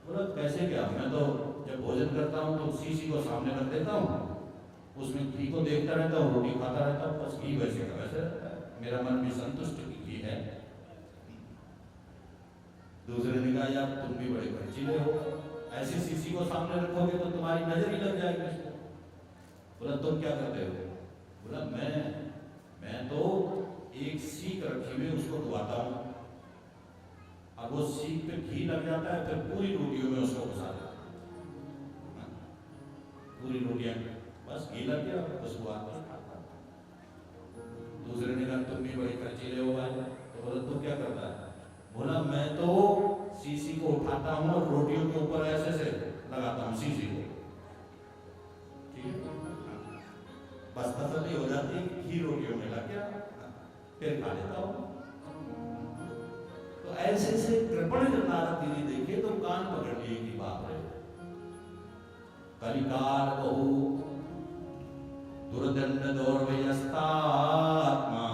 बोला कैसे क्या, मैं तो जब भोजन करता हूँ तो शीशी को सामने रख देता हूँ, उसमें घी को देखता रहता हूँ, रोटी खाता रहता हूँ, बस घी वैसे का वैसे रहता है, मेरा मन भी संतुष्ट घी है। दूसरे ने कहा यार तुम भी बड़े खर्चीले हो, ऐसी शीशी को सामने रखोगे तो तुम्हारी नजर ही लग जाएगी उसको। बोला तुम क्या करते हो? बोला मैं तो एक सीख रखी हुई उसको डुबाता हूँ, अब वो सीख पे घी लग जाता है, फिर पूरी रोटियों में उसको घुसा देता हूं। पूरी रोटियां बस घी लग गया, बस वो आदमी खाता। दूसरे ने कहा तुम भी बड़े खर्चीले हो भाई। तो बोला तू क्या करता है? बोला मैं तो शीशी को उठाता हूँ और रोटियों के ऊपर ऐसे से लगाता हूँ शीशी को, ठीक है, बस तसल्ली हो जाती है कि घी रोटियों में लग गया, फिर खा लेता हूँ। तो ऐसे ऐसे कृपण जब नारद जी ने देखे तो कान पकड़ लिए कि बाप रे, कलिकाल बहु दुर्दंड दौर्वयस्तात्मा।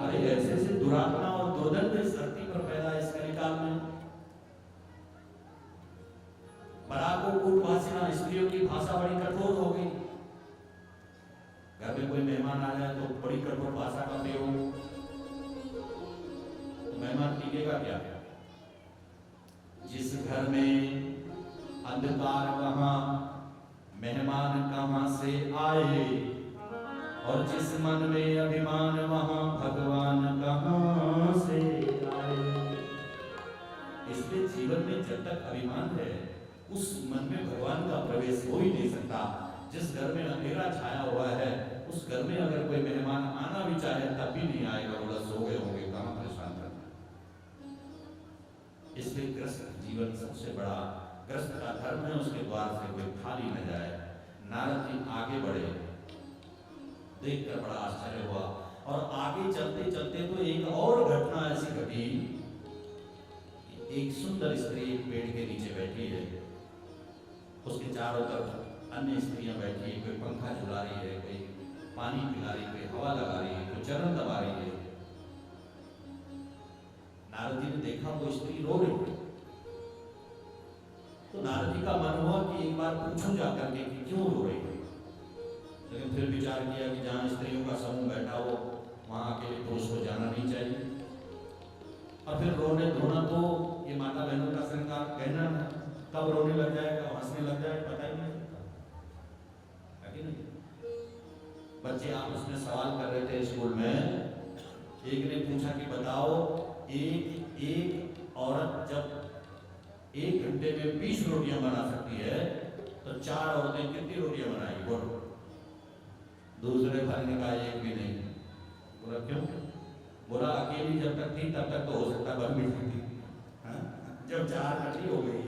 अरे ऐसे ऐसे दुरात्मा और दुर्दंड इस धरती पर पैदा इस कलिकाल में। बराको कूटभाषिणा, स्त्रियों की भाषा बड़ी कठोर हो गई। घर में कोई मेहमान आ जाए तो बड़ी कठोर भाषा का प्रयोग, मेहमान टिकेगा क्या? जिस घर में अंधकार वहां मेहमान कहां से आए, और जिस मन में अभिमान वहां भगवान कहां से आए। इसलिए जीवन में जब तक अभिमान है उस मन में भगवान का प्रवेश हो ही नहीं सकता। जिस घर में अंधेरा छाया हुआ है उस घर में अगर कोई मेहमान आना भी चाहे तब भी नहीं आएगा, बोला सो गए होंगे, कहां परेशान करना। इसलिए ग्रस्त जीवन सबसे बड़ा, ग्रस्त का धर्म है उसके द्वार से कोई खाली न जाए। नारद जी आगे बढ़े, देखकर बड़ा आश्चर्य हुआ, और आगे चलते चलते तो एक और घटना ऐसी घटी। एक सुंदर स्त्री एक पेड़ के नीचे बैठी है, उसके चारों तरफ अन्य स्त्रियां बैठी है, कोई पंखा झुला रही है, कोई पानी पिला रही है, कोई हवा लगा रही है, कोई चरण दबा रही है। नारद जी ने देखा वो स्त्री रो रही है, तो नारद जी का मन हुआ कि एक बार पूछूं जाकर के कि क्यों रो रही है। लेकिन फिर विचार किया कि जहां स्त्रियों का समूह बैठा हो वहां अकेले पुरुष को जाना नहीं चाहिए, और फिर रोने धोना तो ये माता बहनों का श्रृंगार कहना है, कब रोने लग जाएगा, हंसने लग जाएगा, पता ही नहीं चलता है कि नहीं। बच्चे आपस में सवाल कर रहे थे स्कूल में, एक ने पूछा कि बताओ एक औरत जब 1 घंटे में 20 रोटियां बना सकती है तो 4 औरतें कितनी रोटियां बनाएगी, बोलो। दूसरे भाई ने कहा एक भी नहीं। बोला क्यों? बोला अकेली जब तक थी तब तक तो हो सकता बन भी सकती, जब 4 इकट्ठी हो गई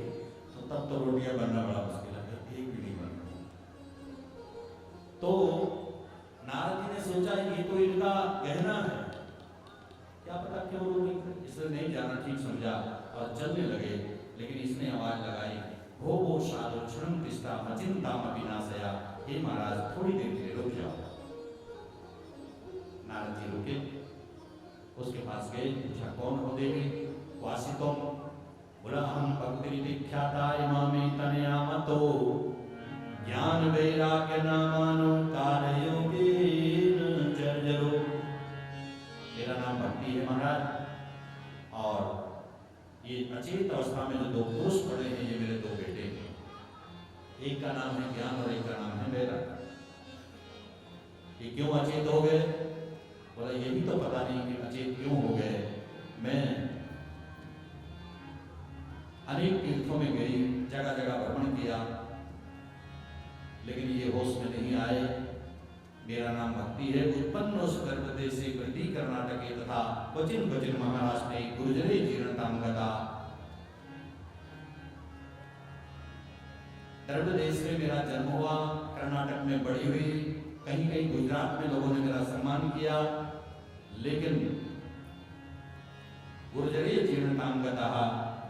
तो तब तो रोटियां बनना बड़ा मुश्किल है, एक भी नहीं बन। तो नारद जी ने सोचा ये तो इनका गहना है, क्या पता क्यों रो रही थी, इसने नहीं जाना, ठीक समझा और चलने लगे। लेकिन इसने आवाज लगाई, हो वो साधु क्षण तिष्ठा मचिंता विनाशया, हे महाराज थोड़ी देर के लिए रुक जाओ। नारद जी रुके, उसके पास गए, पूछा कौन हो देवी, वासितम? बोला हम भक्ति विख्याता इमामे तनयामतो ज्ञान वैराग्य नामानो कारयोगेन जर्जरो। मेरा नाम भक्ति है महाराज, और ये अचेत अवस्था में जो दो पुरुष पड़े हैं ये मेरे दो बेटे हैं, एक का नाम है ज्ञान और एक का नाम है वैराग्य। ये क्यों अचेत हो गए? बोला ये भी तो पता नहीं कि अचेत क्यों हो गए। मैं अनेक तीर्थों में गई, जगह जगह भ्रमण किया, लेकिन ये होश में नहीं आए। मेरा नाम भक्ति है, उत्पन्न उस गर्भदेश से वृद्धि कर्नाटक तथा क्वचिन क्वचिन महाराष्ट्र में गुर्जरे जीर्णतांगता। गर्भदेश में मेरा जन्म हुआ, कर्नाटक में बड़ी हुई, कहीं कहीं गुजरात में लोगों ने मेरा सम्मान किया, लेकिन गुर्जरे जीर्णतांगता,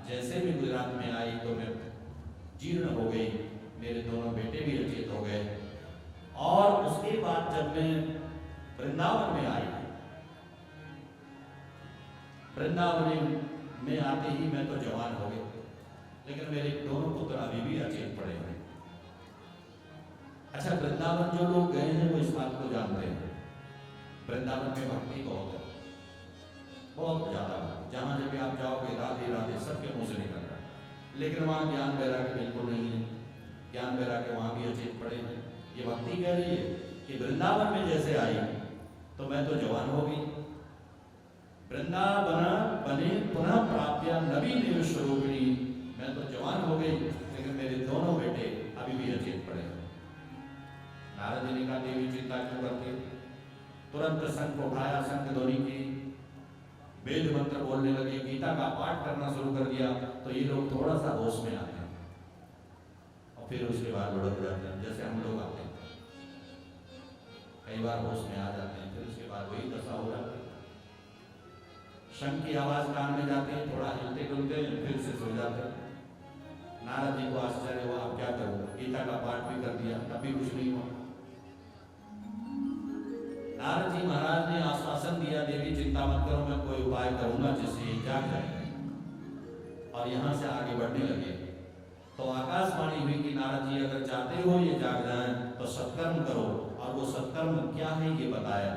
जैसे भी गुजरात में आई तो मैं जीर्ण हो गई। मेरे दोनों बेटे भी अचेत हो गए। और उसके बाद जब मैं वृंदावन में आई, वृंदावन में आते ही मैं तो जवान हो गई, लेकिन मेरे दोनों पुत्र अभी भी अचेत पड़े हैं। अच्छा, वृंदावन जो लोग गए हैं वो इस बात को जानते हैं, वृंदावन में भक्ति बहुत है, बहुत ज्यादा। जहां जब भी आप जाओगे राधे राधे सबके मुंह से निकल रहा है, लेकिन वहां ज्ञान वैराग्य बिल्कुल नहीं है। ज्ञान वैराग्य वहां भी अचेत पड़े हैं। ये भक्ति कह रही है कि वृंदावन में जैसे आई तो मैं तो जवान हो गई, वृंदावन बने पुनः प्राप्य नवीन स्वरूपिणी, मैं तो जवान हो गई, लेकिन मेरे दोनों बेटे अभी भी अचेत पड़े हैं। नारद जी ने कहा देवी चिंता क्यों करती? तुरंत शंख उठाया, शंख ध्वनि की, वेद मंत्र बोलने लगे, गीता का पाठ करना शुरू कर दिया। तो ये लोग थोड़ा सा होश में आते हैं और फिर उसके बाद लुढ़क जाते हैं, जैसे हम लोग आते हैं, कई बार होश में आ जाते हैं, फिर उसके बाद वही दशा हो जाती है। शंख की आवाज कान में जाती है, थोड़ा हिलते डुलते हैं, फिर से सो जाते हैं। नारद जी को आश्चर्य हुआ, अब क्या करूं, गीता का पाठ भी कर दिया तब भी कुछ नहीं हुआ। नारद जी महाराज ने आश्वासन दिया, देवी चिंता मत करो, मैं कोई उपाय करूंगा जिससे ये जाग जाए। और यहां से आगे बढ़ने लगे तो आकाशवाणी हुई कि नारद जी अगर चाहते हो ये जाग जाए तो सत्कर्म करो, और वो सत्कर्म क्या है ये बताया।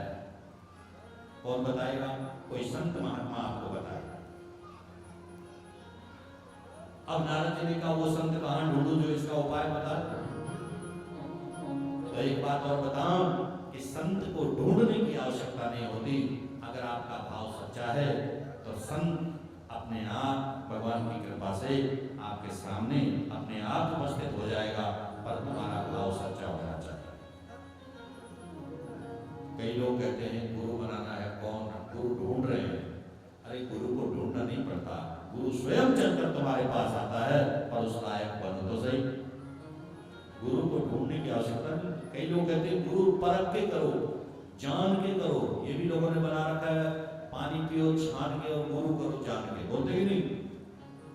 कौन बताएगा? कोई संत महात्मा आपको बताएगा। अब नारद जी ने कहा वो संत कहां ढूंढूं जो इसका उपाय बता। तो एक बात और बताऊं कि संत को ढूंढने की आवश्यकता नहीं होती। अगर आपका भाव सच्चा है तो संत अपने आप भगवान की कृपा से आपके सामने अपने आप उपस्थित हो जाएगा, पर तुम्हारा भाव सच्चा होना चाहिए। कई लोग कहते हैं गुरु बनाना है, कौन गुरु ढूंढ रहे हैं। अरे गुरु को ढूंढना नहीं पड़ता, गुरु स्वयं चलकर तुम्हारे पास आता है, और उस लायक बनो तो सही। गुरु को ढूंढने की आवश्यकता नहीं। कई लोग कहते हैं गुरु परख के करो, जान के करो, ये भी लोगों ने बना रखा है, पानी पियो छान के और गुरु करो जान के, बोलते ही नहीं।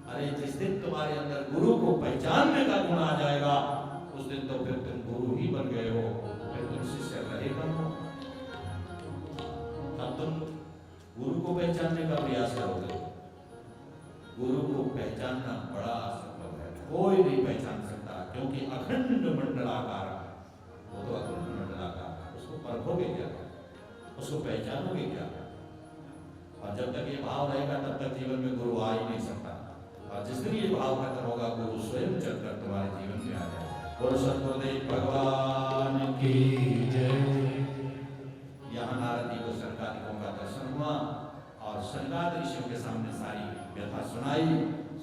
अरे जिस दिन तुम्हारे अंदर गुरु को पहचानने का गुण आ जाएगा, उस दिन तो फिर तुम गुरु ही बन गए हो, फिर तुम शिष्य रहे बनो। तब तुम गुरु को पहचानने का प्रयास करोगे। गुरु को पहचानना बड़ा असंभव है, कोई नहीं पहचान सकता, क्योंकि अखंड मंडलाकार, वो तो अखंड मंडलाकार, उसको परखोगे क्या, उसको पहचानोगे क्या? और जब तक ये भाव रहेगा तब तक जीवन में गुरु आ ही नहीं सकता। और जिस दिन ये भाव खत्म होगा, गुरु स्वयं चलकर तुम्हारे जीवन में आ जाए। बोलो सतगुरुदेव भगवान की जय। यहाँ नारद जी को सनकादिकों का दर्शन हुआ और सनकादिक ऋषियों के सामने सारी व्यथा सुनाई।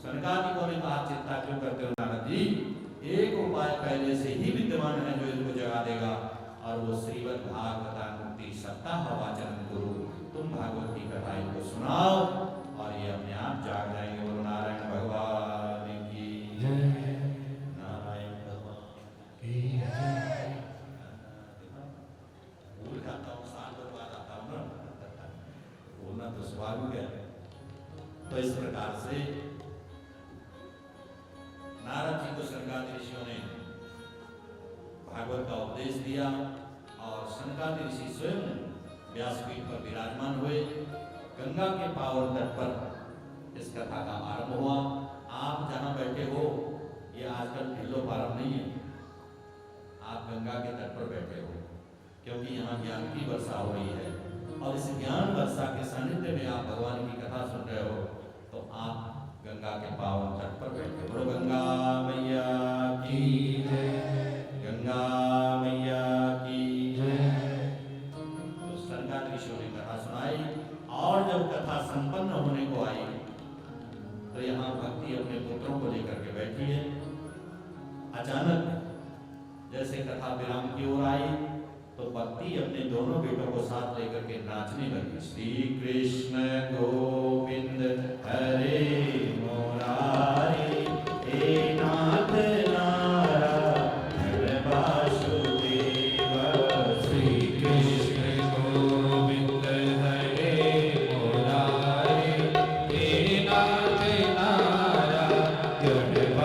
सनकादिकों ने कहा चिंता क्यों करते हो नारद जी, एक उपाय पहले से ही विद्यमान है जो इनको जगा देगा, और वो श्रीमद् भागवतानुक्ति सप्ताह वाचन गुरु, तुम भागवत की कथा इनको सुनाओ और ये अपने आप जाग जाएंगे। बोलो नारायण भगवान की जय, नारायण भगवान की जय। भूल जाता हूँ तो इस प्रकार से नारद जी को सनकादि ऋषियों ने भागवत का उपदेश दिया और सनकादि ऋषि स्वयं व्यासपीठ पर विराजमान हुए। गंगा के पावन तट पर इस कथा का आरंभ हुआ। आप जहां बैठे हो ये आजकल ढिल्लो पारम नहीं है, आप गंगा के तट पर बैठे हो, क्योंकि यहाँ ज्ञान की वर्षा हो रही है और इस ज्ञान वर्षा के सानिध्य में आप भगवान की कथा सुन रहे हो, तो आप गंगा के पावन तट पर बैठे हो। गंगा मैया की जय, गंगा मैया की जय। तो सनकादि ऋषियों ने कथा सुनाई और जब कथा संपन्न होने को आई तो यहाँ भक्ति अपने पुत्रों को लेकर के बैठी है। अचानक जैसे कथा विराम की ओर आई तो भक्ति अपने दोनों बेटों को साथ लेकर के नाचने लगी। श्री कृष्ण गोविंद हरे मुरारी, हे नाथ नारायण वासुदेव। श्री कृष्ण गोविंद हरे मुरारी, हे नाथ नारायण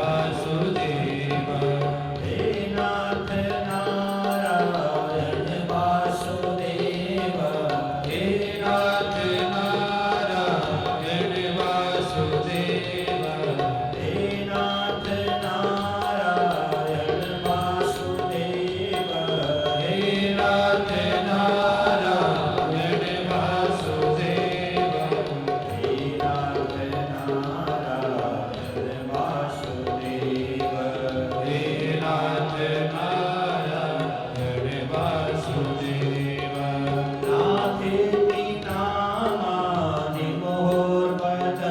वासुदेव। हे नाथ नारायण वासुदेव, हे नाथ नारायण वासुदेव। हे नाथ नारायण वासुदेव। हे नाथ नारायण वासुदेव। हे नाथ नारायण वासुदेव। हे नाथ नारायण वासुदेव। नाथेति नामानि मुहुर्भजन्ति,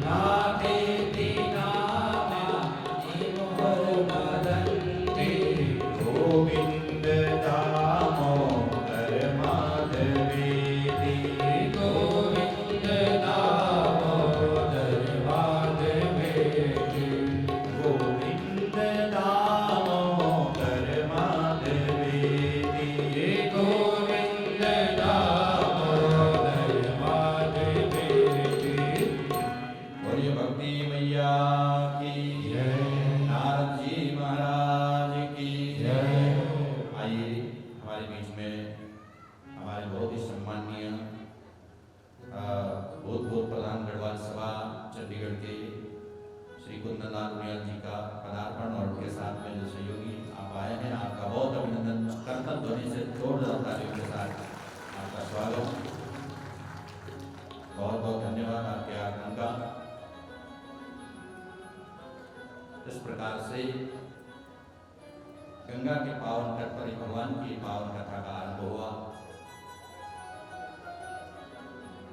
नाथेति नामानि मुहुर्भजन्ति। गोविन्द दामोदर माधवेति। गोविन्द दामोदर माधवेति। गोविन्द दामोदर माधवेति। गोविन्द दामोदर माधवेति। बोलिए भक्ति मैया की जय। नारद जी महाराज की जय। आइए हमारे बीच में हमारे बहुत ही सम्माननीय भूतपूर्व प्रधान गढ़वाल सभा चंडीगढ़ के श्री कुंदनलाल उनियाल जी का पदार्पण और उनके साथ में जो सहयोगी आप आए हैं, आपका बहुत अभिनंदन। करतल ध्वनि से जोरदार तालियों के साथ आपका स्वागत। बहुत बहुत धन्यवाद आपके आगमन का। इस प्रकार से गंगा के पावन तट पर भगवान की पावन कथा का आरंभ हुआ।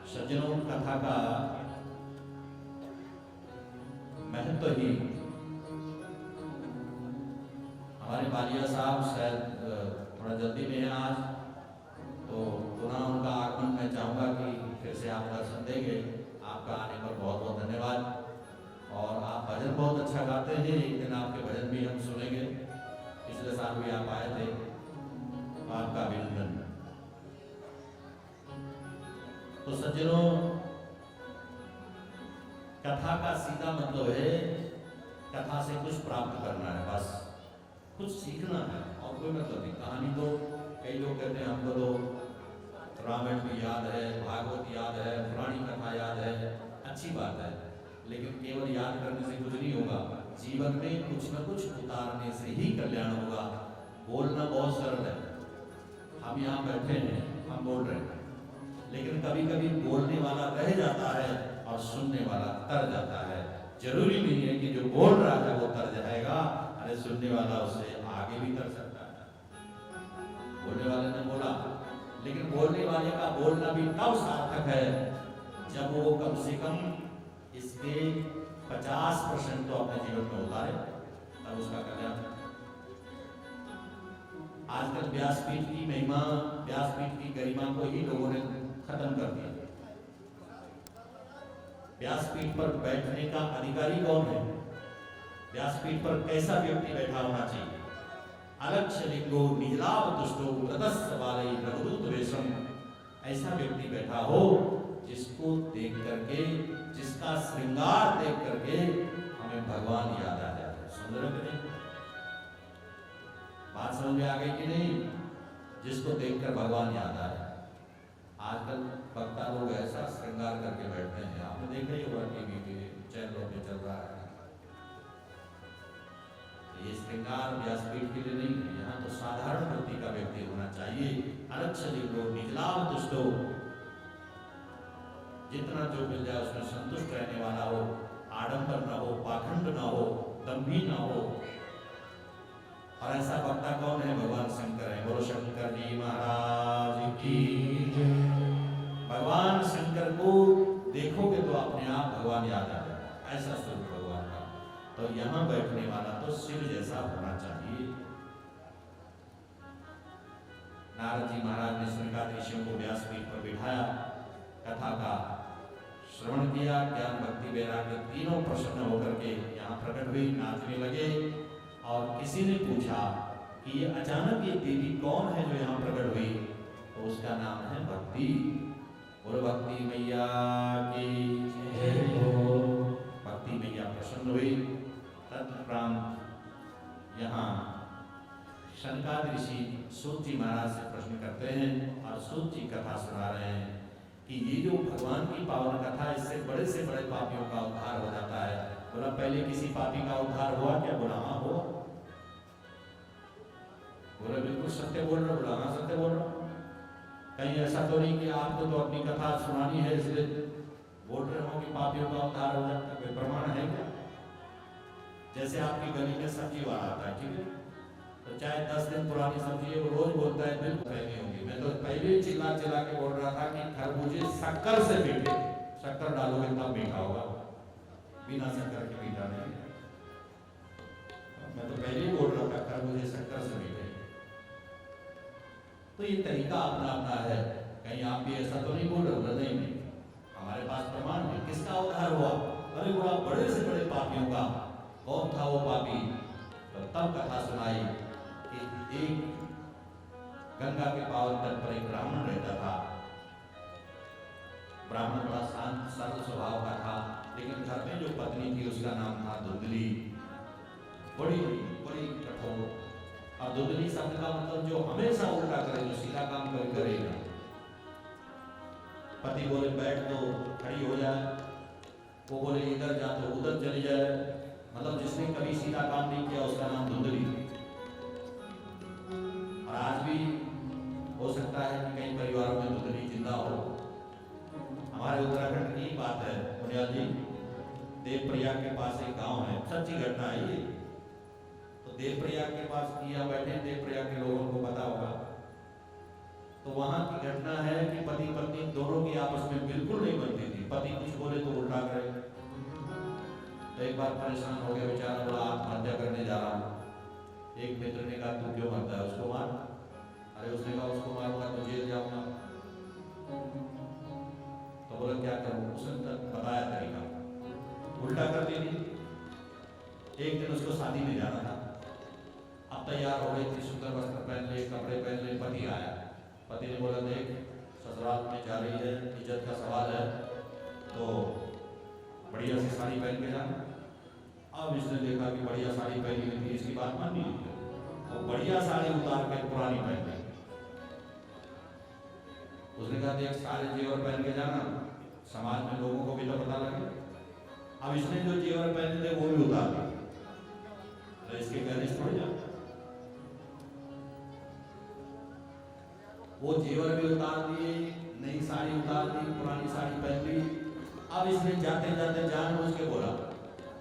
सज्जनों, कथा का महत्व ही हमारे बालिया साहब शायद थोड़ा जल्दी में है आज, तो पुनः उनका आगमन मैं चाहूँगा कि फिर से आप दर्शन देंगे। आपका आने पर बहुत बहुत धन्यवाद। और आप भजन बहुत अच्छा गाते हैं, एक दिन आपके भजन भी हम सुनेंगे। पिछले साल भी आप आए थे, तो आपका अभिनंदन। तो सज्जनों, कथा का सीधा मतलब है कथा से कुछ प्राप्त करना है, बस कुछ सीखना है और कोई मतलब नहीं। कहानी तो कई लोग कहते हैं हमको तो रामायण भी याद है, भागवत याद है, पुरानी कथा याद है, अच्छी बात है, लेकिन केवल याद करने से कुछ नहीं होगा। जीवन में कुछ न कुछ उतारने से ही कल्याण होगा। बोलना बहुत सरल है, हम यहाँ बैठे हैं, हम बोल रहे हैं, लेकिन कभी कभी बोलने वाला रह जाता है और सुनने वाला तर जाता है। जरूरी नहीं है कि जो बोल रहा है वो तर जाएगा, अरे सुनने वाला उससे आगे भी तर सकता है। बोलने वाले ने बोला, लेकिन बोलने वाले का बोलना भी तब सार्थक है जब वो कम से कम इसके 50% तो अपने जीवन में उतारे, तब उसका कल्याण। आजकल व्यासपीठ की महिमा, व्यासपीठ की गरिमा को ही लोगों ने खत्म कर दिया। व्यासपीठ पर बैठने का अधिकारी कौन है? व्यासपीठ पर कैसा व्यक्ति बैठा होना चाहिए? अलक्ष्य लिंगो निजलाव तुष्टो रतस्य बालई रघुदूत वेशम। ऐसा व्यक्ति बैठा हो जिसको देख करके, जिसका श्रृंगार देख करके हमें भगवान याद आ जाता है। समझ रहे हो कि नहीं? बात समझ में आ गई कि नहीं? जिसको देखकर भगवान याद आ रहा है। आजकल वक्ता लोग ऐसा श्रृंगार करके बैठते हैं, आपने देखा ही होगा टीवी पे चैनलों पे चल रहा है। ये श्रृंगार व्यासपीठ के लिए नहीं है, यहाँ तो साधारण वृत्ति का व्यक्ति होना चाहिए। अनक्षलिको निजलाम दुष्टो, जितना जो मिल जाए उसमें संतुष्ट रहने वाला हो, आडंबर न हो, पाखंड न हो, दंभी न हो। और ऐसा वक्ता कौन है? भगवान शंकर है। बोलो शंकर जी महाराज की जय। भगवान शंकर को देखोगे तो अपने आप भगवान याद आ जाए, ऐसा स्वरूप भगवान का। तो यहाँ बैठने वाला तो शिव जैसा होना चाहिए। नारद जी महाराज ने शंकर ऋषियों को व्यासपीठ पर बिठाया, कथा का श्रवण किया, ज्ञान भक्ति वैराग्य तीनों प्रसन्न होकर के यहाँ प्रकट हुई, नाचने लगे। और किसी ने पूछा कि ये अचानक ये देवी कौन है जो यहाँ प्रकट हुई? तो उसका नाम है भक्ति। बोलो भक्ति मैया की जय हो। भक्ति मैया प्रसन्न हुई। तत्परांत यहाँ शनकादि ऋषि सूत जी महाराज से प्रश्न करते हैं और सूत जी कथा सुना रहे हैं कि ये जो भगवान की पावन कथा, इससे बड़े से बड़े पापियों का उद्धार हो जाता है। बोला पहले किसी पापी का उद्धार हुआ क्या? बोला हाँ हुआ। बोला बिल्कुल सत्य बोल रहा। बोला हाँ सत्य बोल रहा। कहीं ऐसा तो नहीं कि आपको तो अपनी कथा सुनानी है इसलिए बोल रहे हो कि पापियों का उद्धार हो जाता है? कोई प्रमाण है क्या? जैसे आपकी गली में सब्जी वाला आता है, ठीक है, तो चाहे 10 दिन पुरानी सब्जी है, वो रोज बोलता है बिल्कुल नहीं होगी। मैं तो पहले ही चिल्ला चिल्ला के बोल रहा था कि खरबूजे शक्कर से मीठे, शक्कर डालोगे तब मीठा होगा, बिना शक्कर के मीठा नहीं। मैं तो पहले ही बोल रहा था खरबूजे शक्कर से मीठे। तो ये तरीका अपना अपना है। कहीं आप भी ऐसा तो नहीं बोल रहे? नहीं, हमारे पास प्रमाण है। किसका उद्धार हुआ? अरे बोला बड़े से बड़े पापियों का। कौन था वो पापी? तो तब कथा सुनाई कि एक गंगा के पावन तट पर एक ब्राह्मण रहता था। ब्राह्मण बड़ा शांत सरल स्वभाव का था, लेकिन घर में जो पत्नी थी उसका नाम था धुंधली। बड़ी बड़ी कठोर। और धुंधली शब्द का मतलब जो हमेशा उल्टा करे, जो सीधा काम कभी करेगा। पति बोले बैठ तो खड़ी हो जाए, वो बोले इधर जा तो उधर चली जाए। मतलब जिसने कभी सीधा काम नहीं किया उसका नाम धुंधली। और आज भी हो सकता है कि कई परिवारों में धुंधली जिंदा हो। हमारे उत्तराखंड की बात है, मुनियाल जी, देवप्रयाग के पास एक गांव है, सच्ची घटना है ये। तो देवप्रयाग के पास किया बैठे, देवप्रयाग के लोगों को पता होगा। तो वहां की घटना है कि पति पत्नी दोनों की आपस में बिल्कुल नहीं बनती थी। पति कुछ बोले तो उल्टा करे। तो एक बार परेशान हो गया बेचारा, बोला आत्महत्या करने जा रहा हूँ। एक मित्र ने कहा तू क्यों मरता है? उसको मार। अरे उसने कहा उसको मारूंगा तो जेल जाऊंगा। तो बोला क्या करूं? उसने बताया तरीका, उल्टा कर दी थी। एक दिन उसको शादी में जाना था, अब तैयार हो गई थी, सुंदर वस्त्र पहन लिए, कपड़े पहन लिए। पति आया। पति ने बोला देख ससुराल में जा रही है, इज्जत का सवाल है, तो बढ़िया सी साड़ी पहन के जाना। अब इसने देखा कि बढ़िया साड़ी पहनी हुई थी, इसकी बात मान ली और बढ़िया साड़ी उतार के पुरानी पहन ली। उसने कहा देख सारे जेवर पहन के जाना, समाज में लोगों को भी तो पता लगे। अब इसने जो जेवर पहने थे वो भी उतार दिए, तो इसके कहने से थोड़ी जाता। वो जेवर भी उतार दिए, नई साड़ी उतार दी, पुरानी साड़ी पहन ली। अब इसने जाते जाते जानबूझ के बोला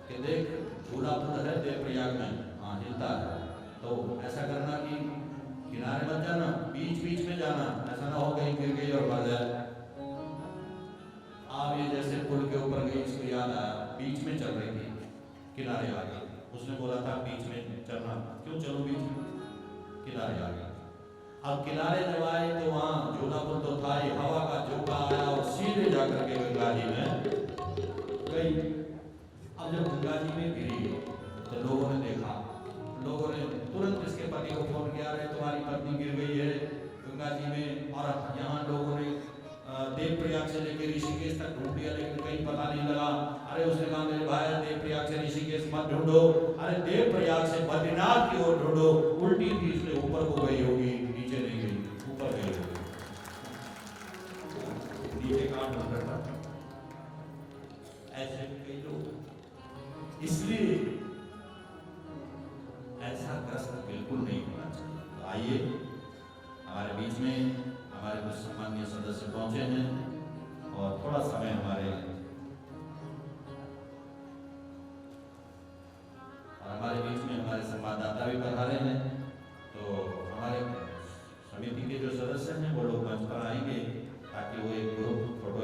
कि देख झूला पुल है देवप्रयाग में, हाँ हिलता है, तो ऐसा करना कि किनारे मत जाना, बीच बीच में जाना, ऐसा ना हो कहीं गिर गई और मर जाए। अब ये जैसे पुल के ऊपर गई, इसको याद आया बीच में चल रही थी, किनारे आ गई। उसने बोला था बीच में चलना, क्यों चलो बीच में, किनारे आ गई। अब किनारे जब आए तो वहां झूला पुल तो था ही, हवा का झोंका आया और सीधे जाकर के गंगा जी में गई। अब जब गंगा जी में गिरी तो लोगों ने देखा, लोगों ने तुरंत इसके पति को फोन किया, अरे तुम्हारी पत्नी गिर गई है गंगा जी में। और यहाँ लोगों ने देवप्रयाग से लेकर ऋषिकेश अरे देव प्रयाग से बद्रीनाथ की ओर ढूंढो, उल्टी थी इसलिए ऊपर को गई होगी, नीचे नहीं गई, ऊपर गई होगी। नीचे कहां ढूंढ रहा था? ऐसे कई लोग, इसलिए ऐसा कष्ट बिल्कुल नहीं होना चाहिए। तो आइए, हमारे बीच में हमारे कुछ सम्मानीय सदस्य पहुंचे हैं और थोड़ा समय हमारे बीच में हमारे संवाददाता भी पधारे हैं। तो हमारे समिति के जो सदस्य हैं वो लोग मंच पर आएंगे ताकि वो एक ग्रुप फोटो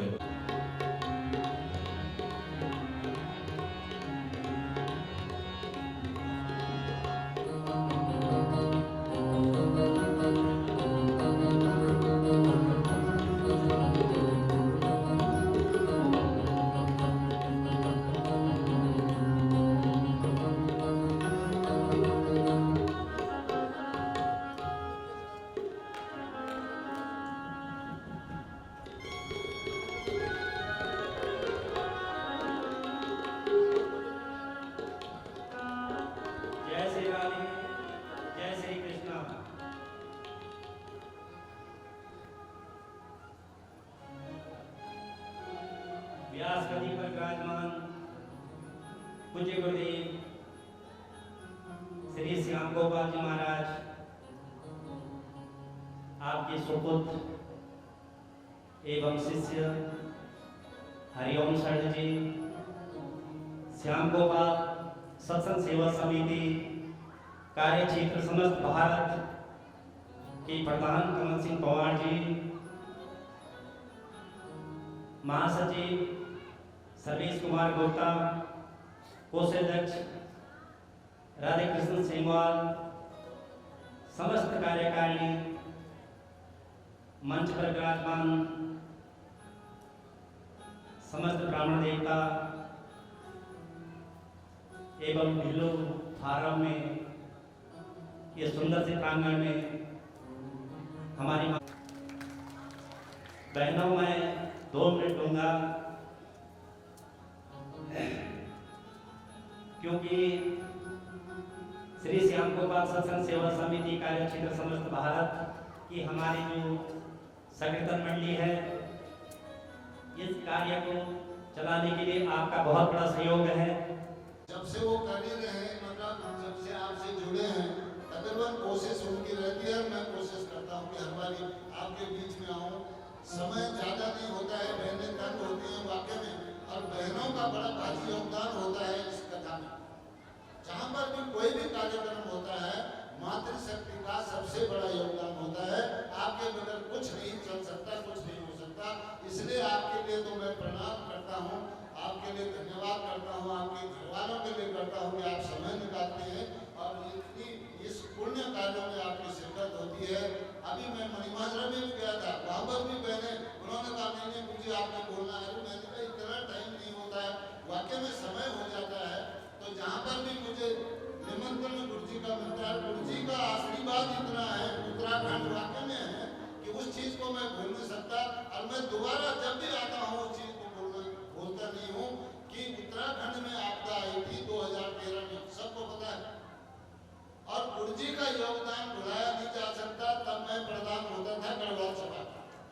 जय श्री राधे, जय श्री कृष्णा। व्यास गद्दी पर विराजमान पूज्य गुरुदेव श्री श्याम गोपाल जी महाराज, आपके सुपुत्र एवं शिष्य हरिओम शरण जी, श्याम गोपाल सत्संग सेवा समिति कार्य क्षेत्र समस्त भारत के प्रधान कमल सिंह पवार जी, महासचिव सर्वेश कुमार गुप्ता, कोषाध्यक्ष राधे कृष्ण सेमवाल, समस्त कार्यकारिणी, मंच पर विराजमान समस्त ब्राह्मण देवता एवं ढिल्लो फार्म में ये सुंदर से प्रांगण में हमारी बहनों में 2 मिनट लूंगा, क्योंकि श्री श्याम गोपाल सत्संग सेवा समिति कार्य क्षेत्र समस्त भारत की हमारी जो संगठन मंडली है, इस कार्य को चलाने के लिए आपका बहुत बड़ा सहयोग है। जब से वो कर ही रहे हैं, मतलब जब से आपसे जुड़े हैं, तकरीबन कोशिश उनकी रहती है, मैं कोशिश करता हूँ कि हर बार आपके बीच में आऊँ। समय ज़्यादा नहीं होता है, बहनें तंग होती हैं वाकई में, और बहनों का बड़ा भारी योगदान होता है इस कथा में। जहाँ पर भी कोई भी कार्यक्रम होता है, मातृशक्ति का सबसे बड़ा योगदान होता है। आपके बगैर कुछ नहीं चल सकता, कुछ नहीं हो सकता। इसलिए आपके लिए तो मैं प्रणाम करता हूँ, आपके लिए धन्यवाद करता हूँ, आपके घरवालों के लिए करता हूँ कि आप समय निकालते हैं और इतनी इस पुण्य कार्यों में आपकी शिरकत होती है। अभी मैं मणिमाजरा में भी गया था, वहाँ पर भी मैंने उन्होंने कहा नहीं मुझे आपने बोलना है, मैंने कहा इतना टाइम नहीं होता है, वाकई में समय हो जाता है। तो जहाँ पर भी मुझे निमंत्रण गुरु जी का मिलता है, गुरु जी का आशीर्वाद इतना है, उत्तराखंड वाकई में है कि उस चीज को मैं भूल नहीं सकता। और मैं दोबारा जब भी आता हूँ उस चीज को भूलता नहीं हूँ कि उत्तराखंड में आपदा आई थी 2013 में, सबको पता है। और गुरु जी का योगदान भुलाया नहीं जा सकता। तब मैं प्रधान होता था गढ़वाल सभा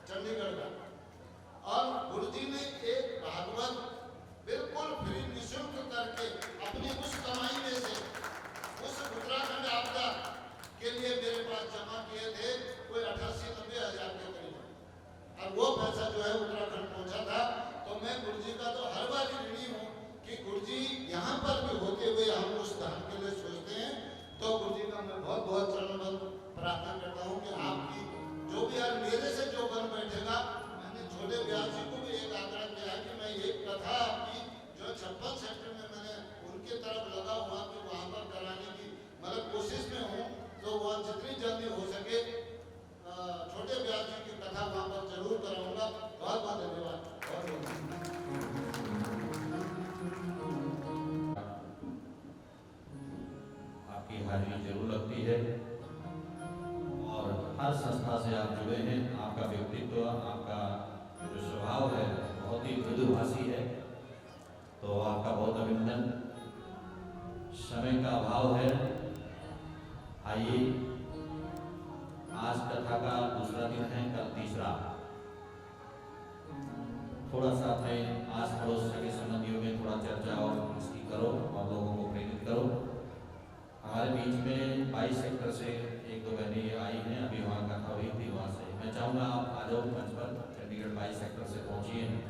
चंडीगढ़ का, और गुरु जी ने एक भागवत बिल्कुल फ्री निःशुल्क करके अपनी उस कमाई में से उस उत्तराखंड आपदा के लिए मेरे पास जमा किए थे, कोई 88-90 हज़ार के करीब, और वो पैसा जो है उत्तराखंड पहुंचा था। तो मैं गुरु जी का तो हर बार ऋणी हूँ कि गुरु जी यहाँ पर भी होते हुए हम उस धाम के लिए सोचते हैं। तो गुरु जी का मैं बहुत बहुत चरणबद्ध प्रार्थना करता हूँ कि आपकी जो भी यार मेरे से जो बन बैठेगा। मैंने छोटे व्यास जी को भी एक आग्रह किया कि मैं ये कथा आपकी जो 56 सेक्टर में मैंने उनके तरफ लगा हुआ कि वहाँ पर कराने की मतलब कोशिश में हूँ। तो वह जितनी जल्दी हो सके छोटे व्यास जी की कथा वहाँ पर जरूर कराऊंगा। बहुत बहुत धन्यवाद। आपकी हाजिरी जरूर लगती है, और हर संस्था से आप जुड़े हैं। आपका व्यक्तित्व, आपका जो स्वभाव है बहुत ही मृदुभाषी है, तो आपका बहुत अभिनंदन। समय का अभाव है। आइए, आज कथा का दूसरा दिन है, कल तीसरा। थोड़ा सा अपने आस पड़ोस के संबंधियों में थोड़ा चर्चा और इसकी करो और लोगों को प्रेरित करो। हमारे बीच में 22 सेक्टर से एक दो बहनें आई हैं, अभी वहाँ कथा हुई थी, वहाँ से मैं चाहूँगा आप आ जाओ मंच पर। चंडीगढ़ 22 सेक्टर से पहुँची हैं,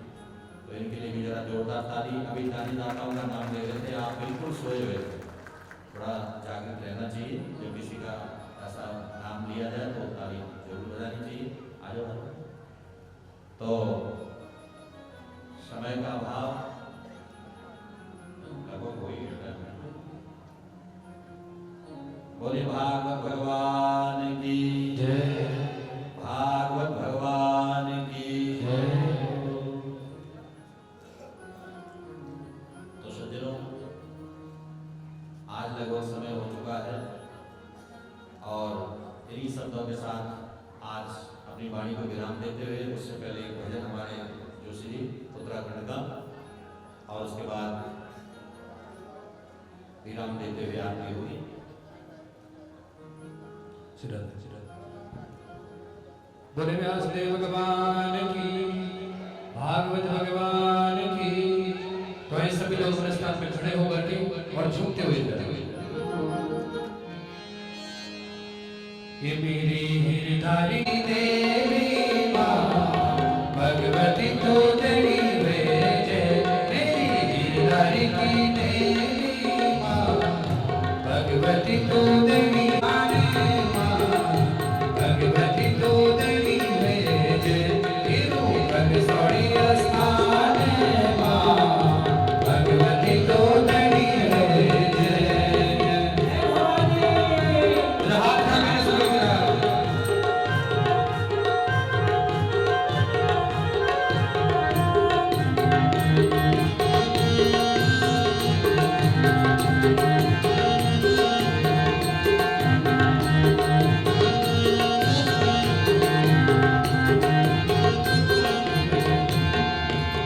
तो इनके लिए भी जरा जोरदार ताली। अभी ताली दाताओं का नाम ले रहे थे, आप बिल्कुल सोए हुए थे, थोड़ा जागृत रहना चाहिए। जब किसी का ऐसा नाम लिया जाए तो ताली जरूर बजानी चाहिए। आ जाओ। तो समय का अभाव लगभग हो ही गया है। बोले भागवत भगवान की जय। भागवत भगवान की जय। तो सज्जनों, आज लगभग समय हो चुका है और इन्हीं शब्दों के साथ आज अपनी वाणी को विराम देते हुए, उससे पहले एक भजन हमारे जोशी जी उत्तराखंड का, और उसके बाद विराम देते हुए आरती होगी। बोले व्यासदेव भगवान की, भागवत भगवान की। तो ऐसे सभी लोग स्थान पे खड़े होकर के और झूमते हुए ये मेरी हिरधारी देवी माँ भगवती तो तेरी जय। मेरी हिरधारी की देवी माँ भगवती तो तेरी भगवती तो देवी जय। सौड़ी स्थान माँ भगवती तो तेरी जय।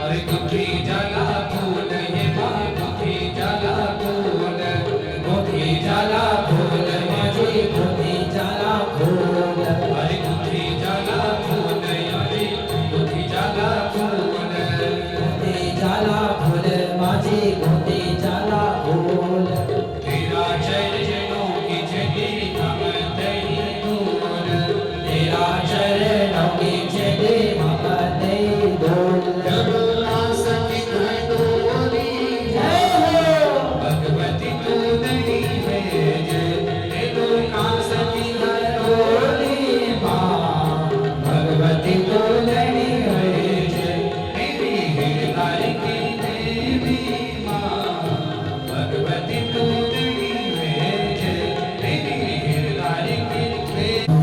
अरे गुथी जाला फूल ये माँ गुथी जाला फूल, गुथी जाला फूल माझी गुथी जाला फूल। अरे गुथी जाला फूल माझी गुथी जाला फूल, गुथी जाला फूल माझी गुथी जाला फूल। तेरा चरणों की जगी हम तेरी धूल, तेरा चरणों की जगी हम तेरी धूल। भगवती तू नहीं है जय, तू कांसकी हरोली माँ भगवती तू नहीं है जय। मेरी हिरधारी की देवी माँ भगवती तू नहीं है जय। मेरी हिरधारी की देवी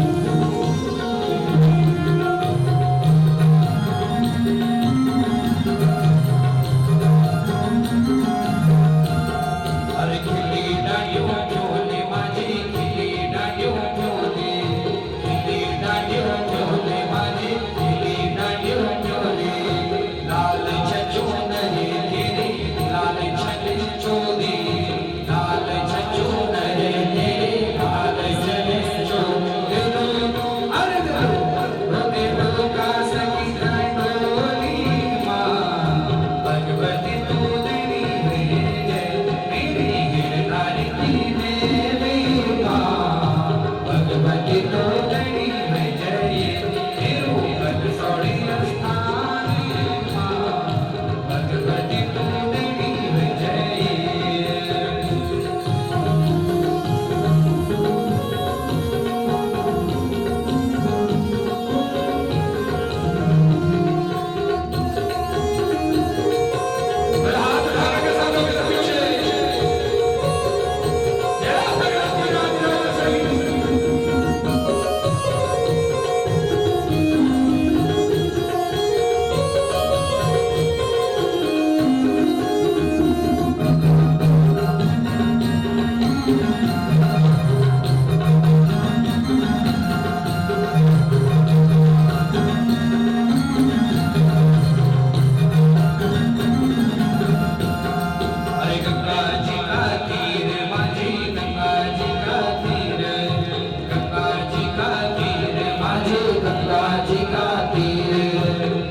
माझी गंगा जी का तीर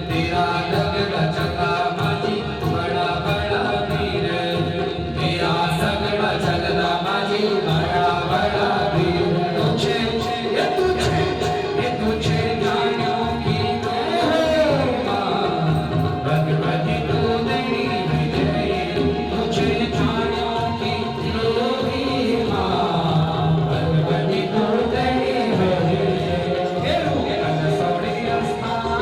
तेरा लगड़ा चंगा माझी बड़ा बड़ा वीर तेरा सगड़ा चलदा माझी बड़ा बड़ा वीर तुझे ये तुझे जानो की महिमा भगवती तू तेरी विजय तुझे जानो की महिमा भगवती तू तेरी विजय हे रूप सोड़े स्थान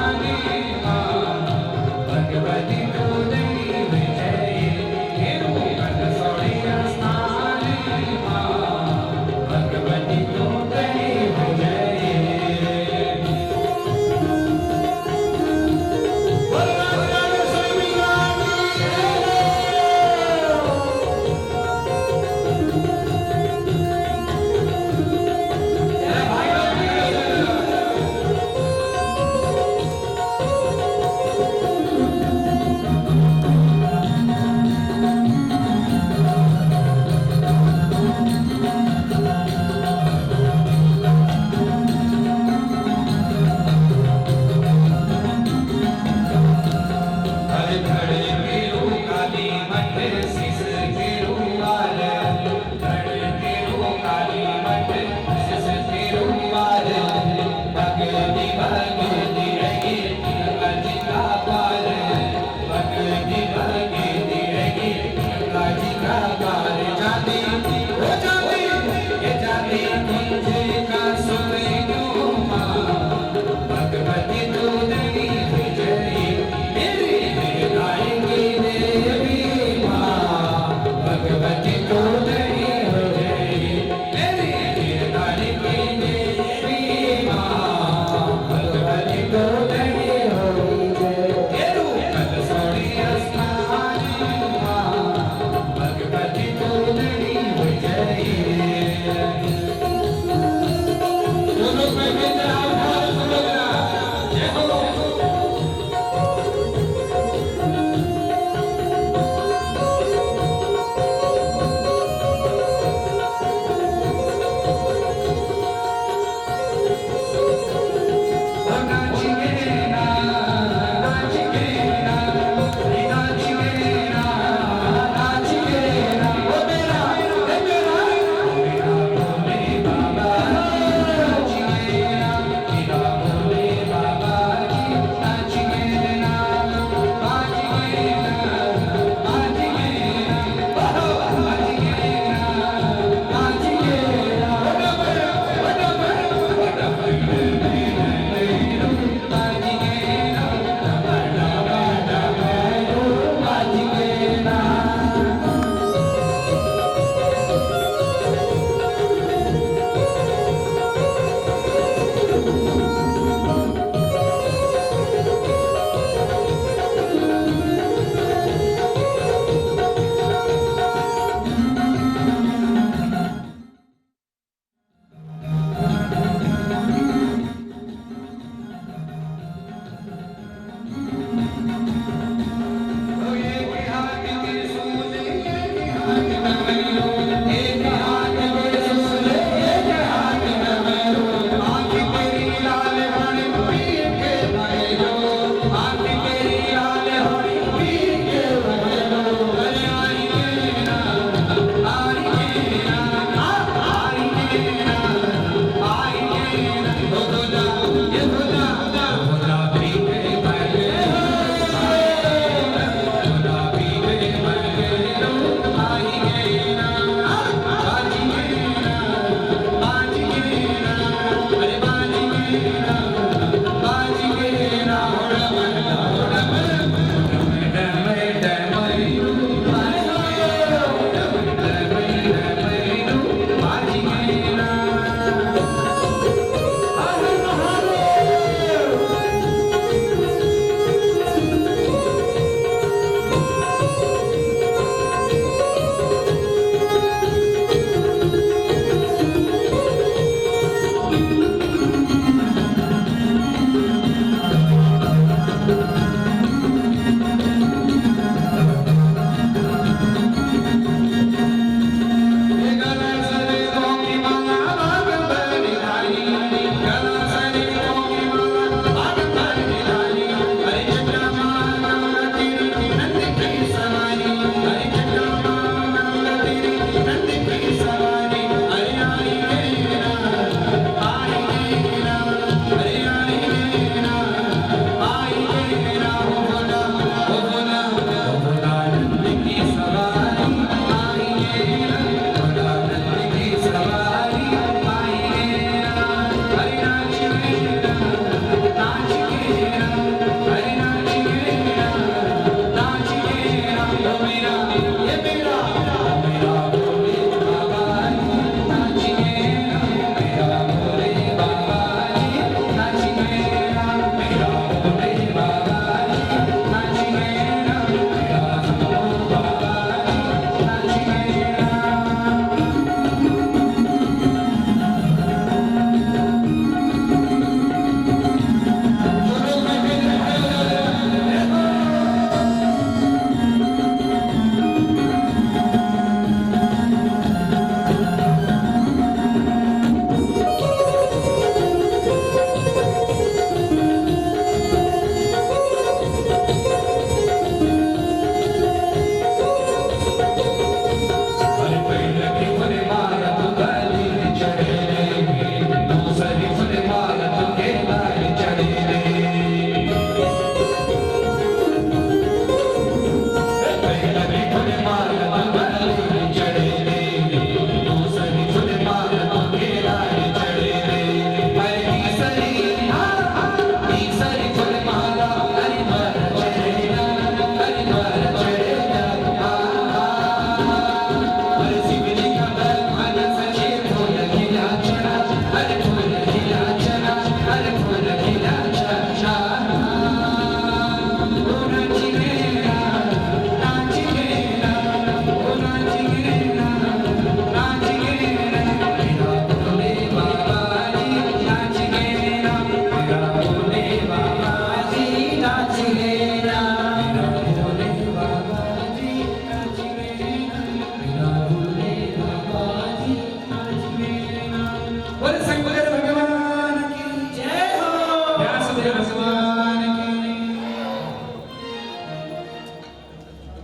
वासुदेव भगवान की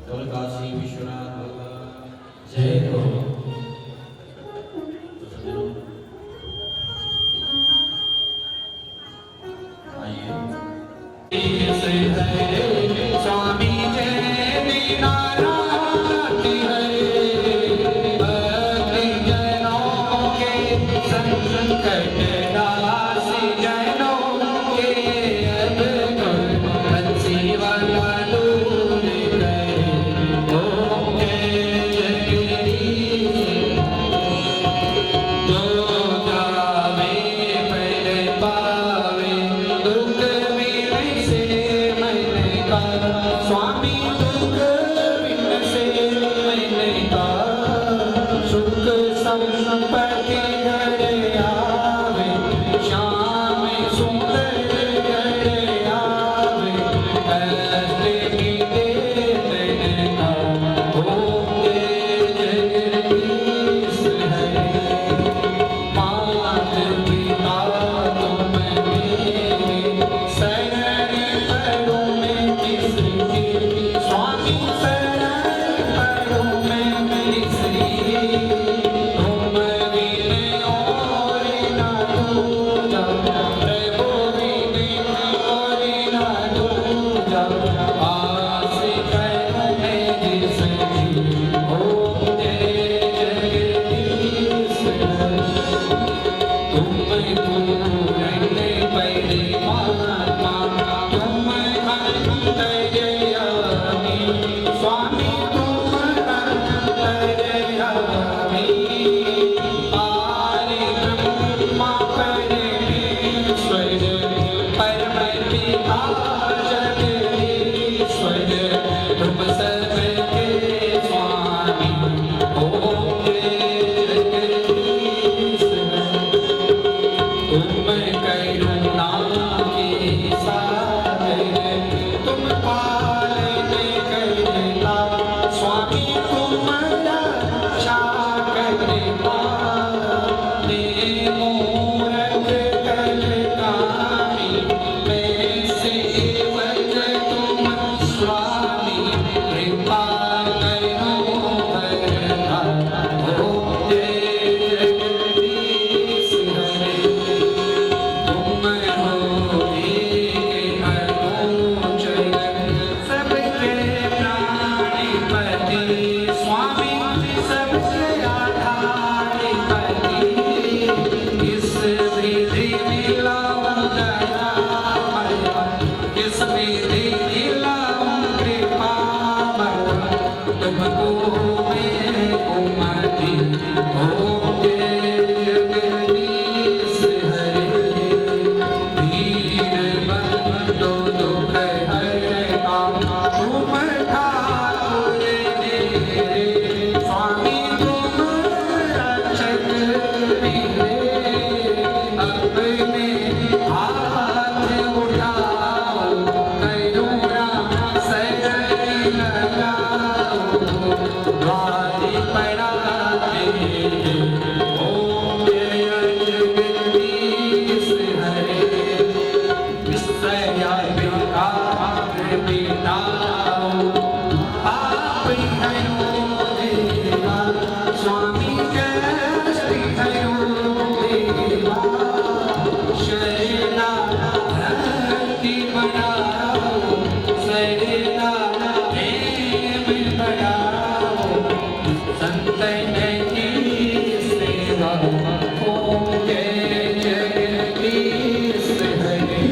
बोल काशी विश्वनाथ भगवान जय हो। आइए स्वामी जय दीनानाथ हरे भक्ति जनों के संकट नासी जनों के अब बंसी वाला दूर करे ओम जय जगदीश जो जावे पहले पावे दुख में से मैंने कहा स्वामी दुख बिन से मैंने कहा सुख संपत्ति घर आवे श्याम सुंदर घर आवे कष्ट मीटे मैंने कहा ओम जय जगदीश हरे मात पिता तुम मेरे शरण परो में किसकी स्वामी शरण परो में किसकी तुम बिन और ना दूजा प्रभु बिन और ना दूजा आस करने जिसकी ओम जय जगदीश हरे तुम पूरन पहले महात्मा तुम अंतर्यामी स्वामी तुम अंतर्यामी आरे ब्रह्मा परमेश्वर परम पिता जगदीश्वर तुम सबके स्वामी ओम जय जगदीश हरे तुम करुणा के सागर तुम पालन करता स्वामी तुम रक्षा करता ने मूरख कलकामी मैं सेवक तुम स्वामी कृपा करो करता ओम जय जगदीश हरे तुम हो एक अगोचर सबके प्राणपति स्वामी सबके आधारपति इस विधि मिलाऊं दयामय इस विधि मिलाऊं कृपामय तुमको मैं कुमति ओम जय जगदीश हरे धीर बंधो दुख हरता तुम ठाकुर मेरे स्वामी तुम रक्षक मेरे अपने हाथ उठाओ करुणा शरण लगाओ द्वारि पड़ा तेरे ओम जय जगदीश हरे विषया विकार मिटाओ आप हरो देवा स्वामी कष्ट हरो देवा शरणा भक्ति बढ़ाओ शरणा प्रेम बढ़ाओ संतन की सेवा ओम जय जगदीश हरे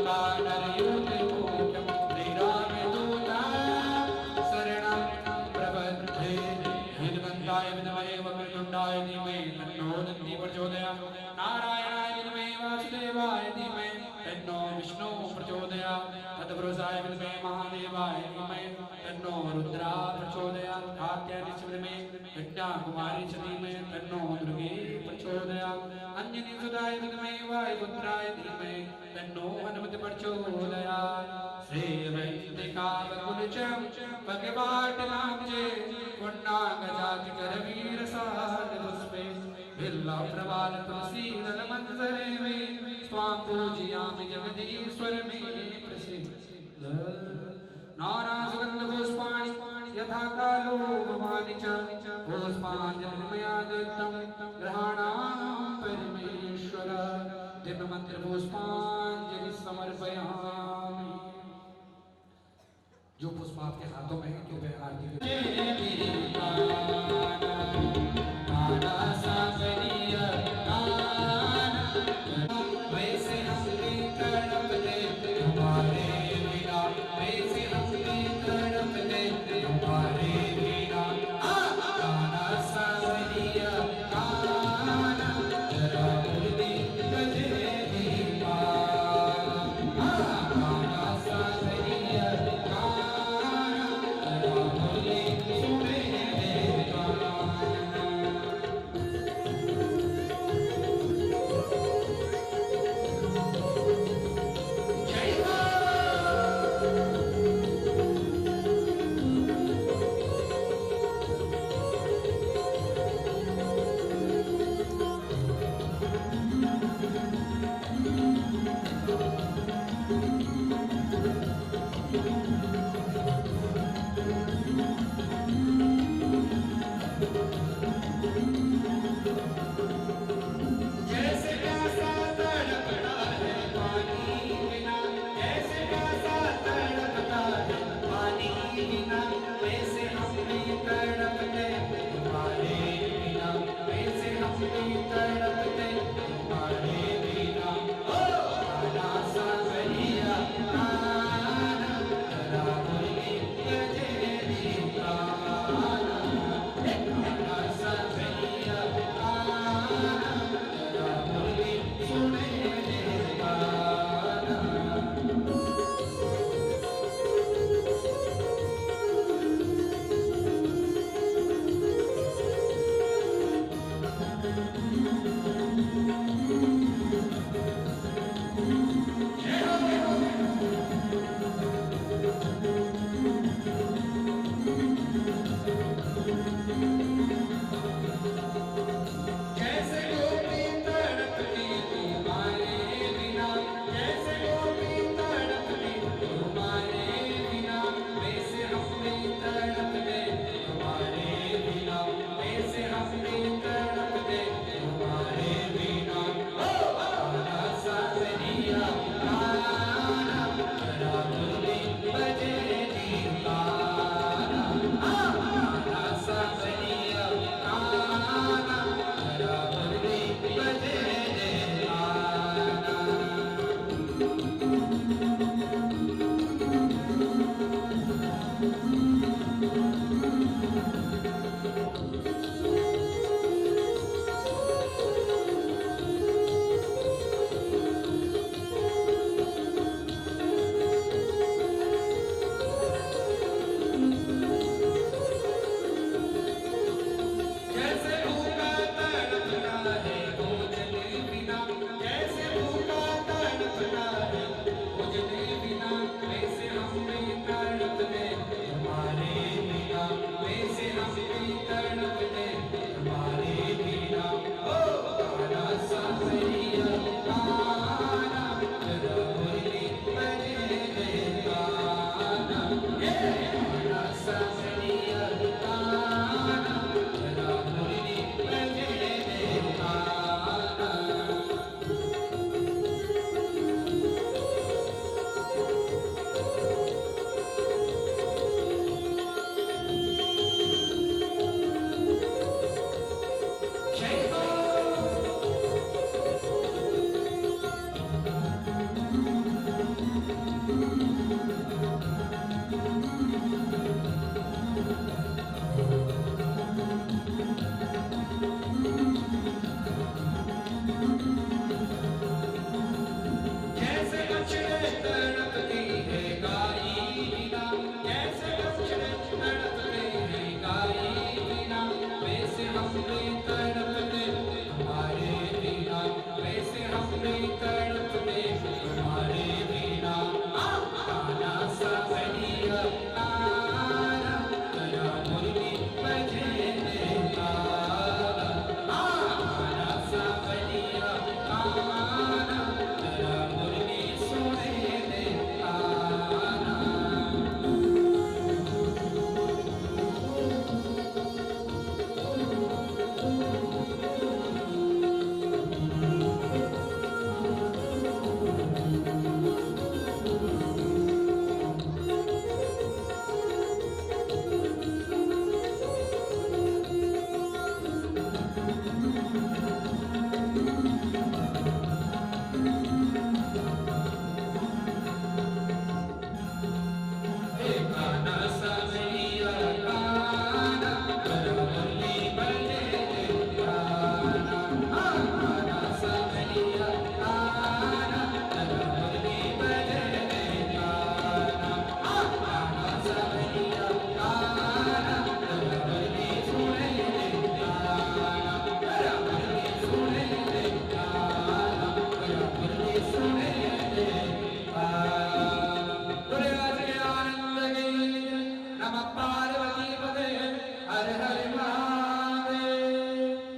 वानरयूथ मूलम श्रीरामदूता शरणं प्रपद्ये हितवन्ताय विद्महे वक्रतुण्डाय धीमहि तन्नो दन्ति प्रचोदयात् नारायणाय विद्महे वासुदेवाय धीमहि तन्नो विष्णु प्रचोदयात् तत्पुरुषाय विद्महे महादेवाय धीमहि तन्नो रुद्रा प्रचोदयात् कात्यायनि विद्महे कन्याकुमारी च धीमहि तन्नो दुर्गे प्रचोदयात् अंजनी सुताय विद्महे वायुपुत्राय धीमहि तन्नो हनुमति प्रचोदयात् श्री वैदिकाकुलचं भगवाटलाब्जे पुण्णागजाति करवीर साधुस्पे बिल्वा प्रवाल तुलसी दलमंजरे में स्वां पूजयामि जगदीश्वर में प्रसिद्ध नाना सुगंध पुष्पाणि यथा कालो भवानि च पुष्पाञ्जलिं मया दत्तं ग्रहाणां परमेश्वर दिव्य मंत्र पुष्पांजलि समर्पयामि। जो पुष्प आपके हाथों में है तो वह आरती वैसे हम भी तड़पते तुम्हारे बिना वैसे हम भी तड़पते तुम्हारे बिना काना सावरिया काना जरा मुर्दी बजे दीपा काना सावरिया काना जरा मुर्दी सुने देवा।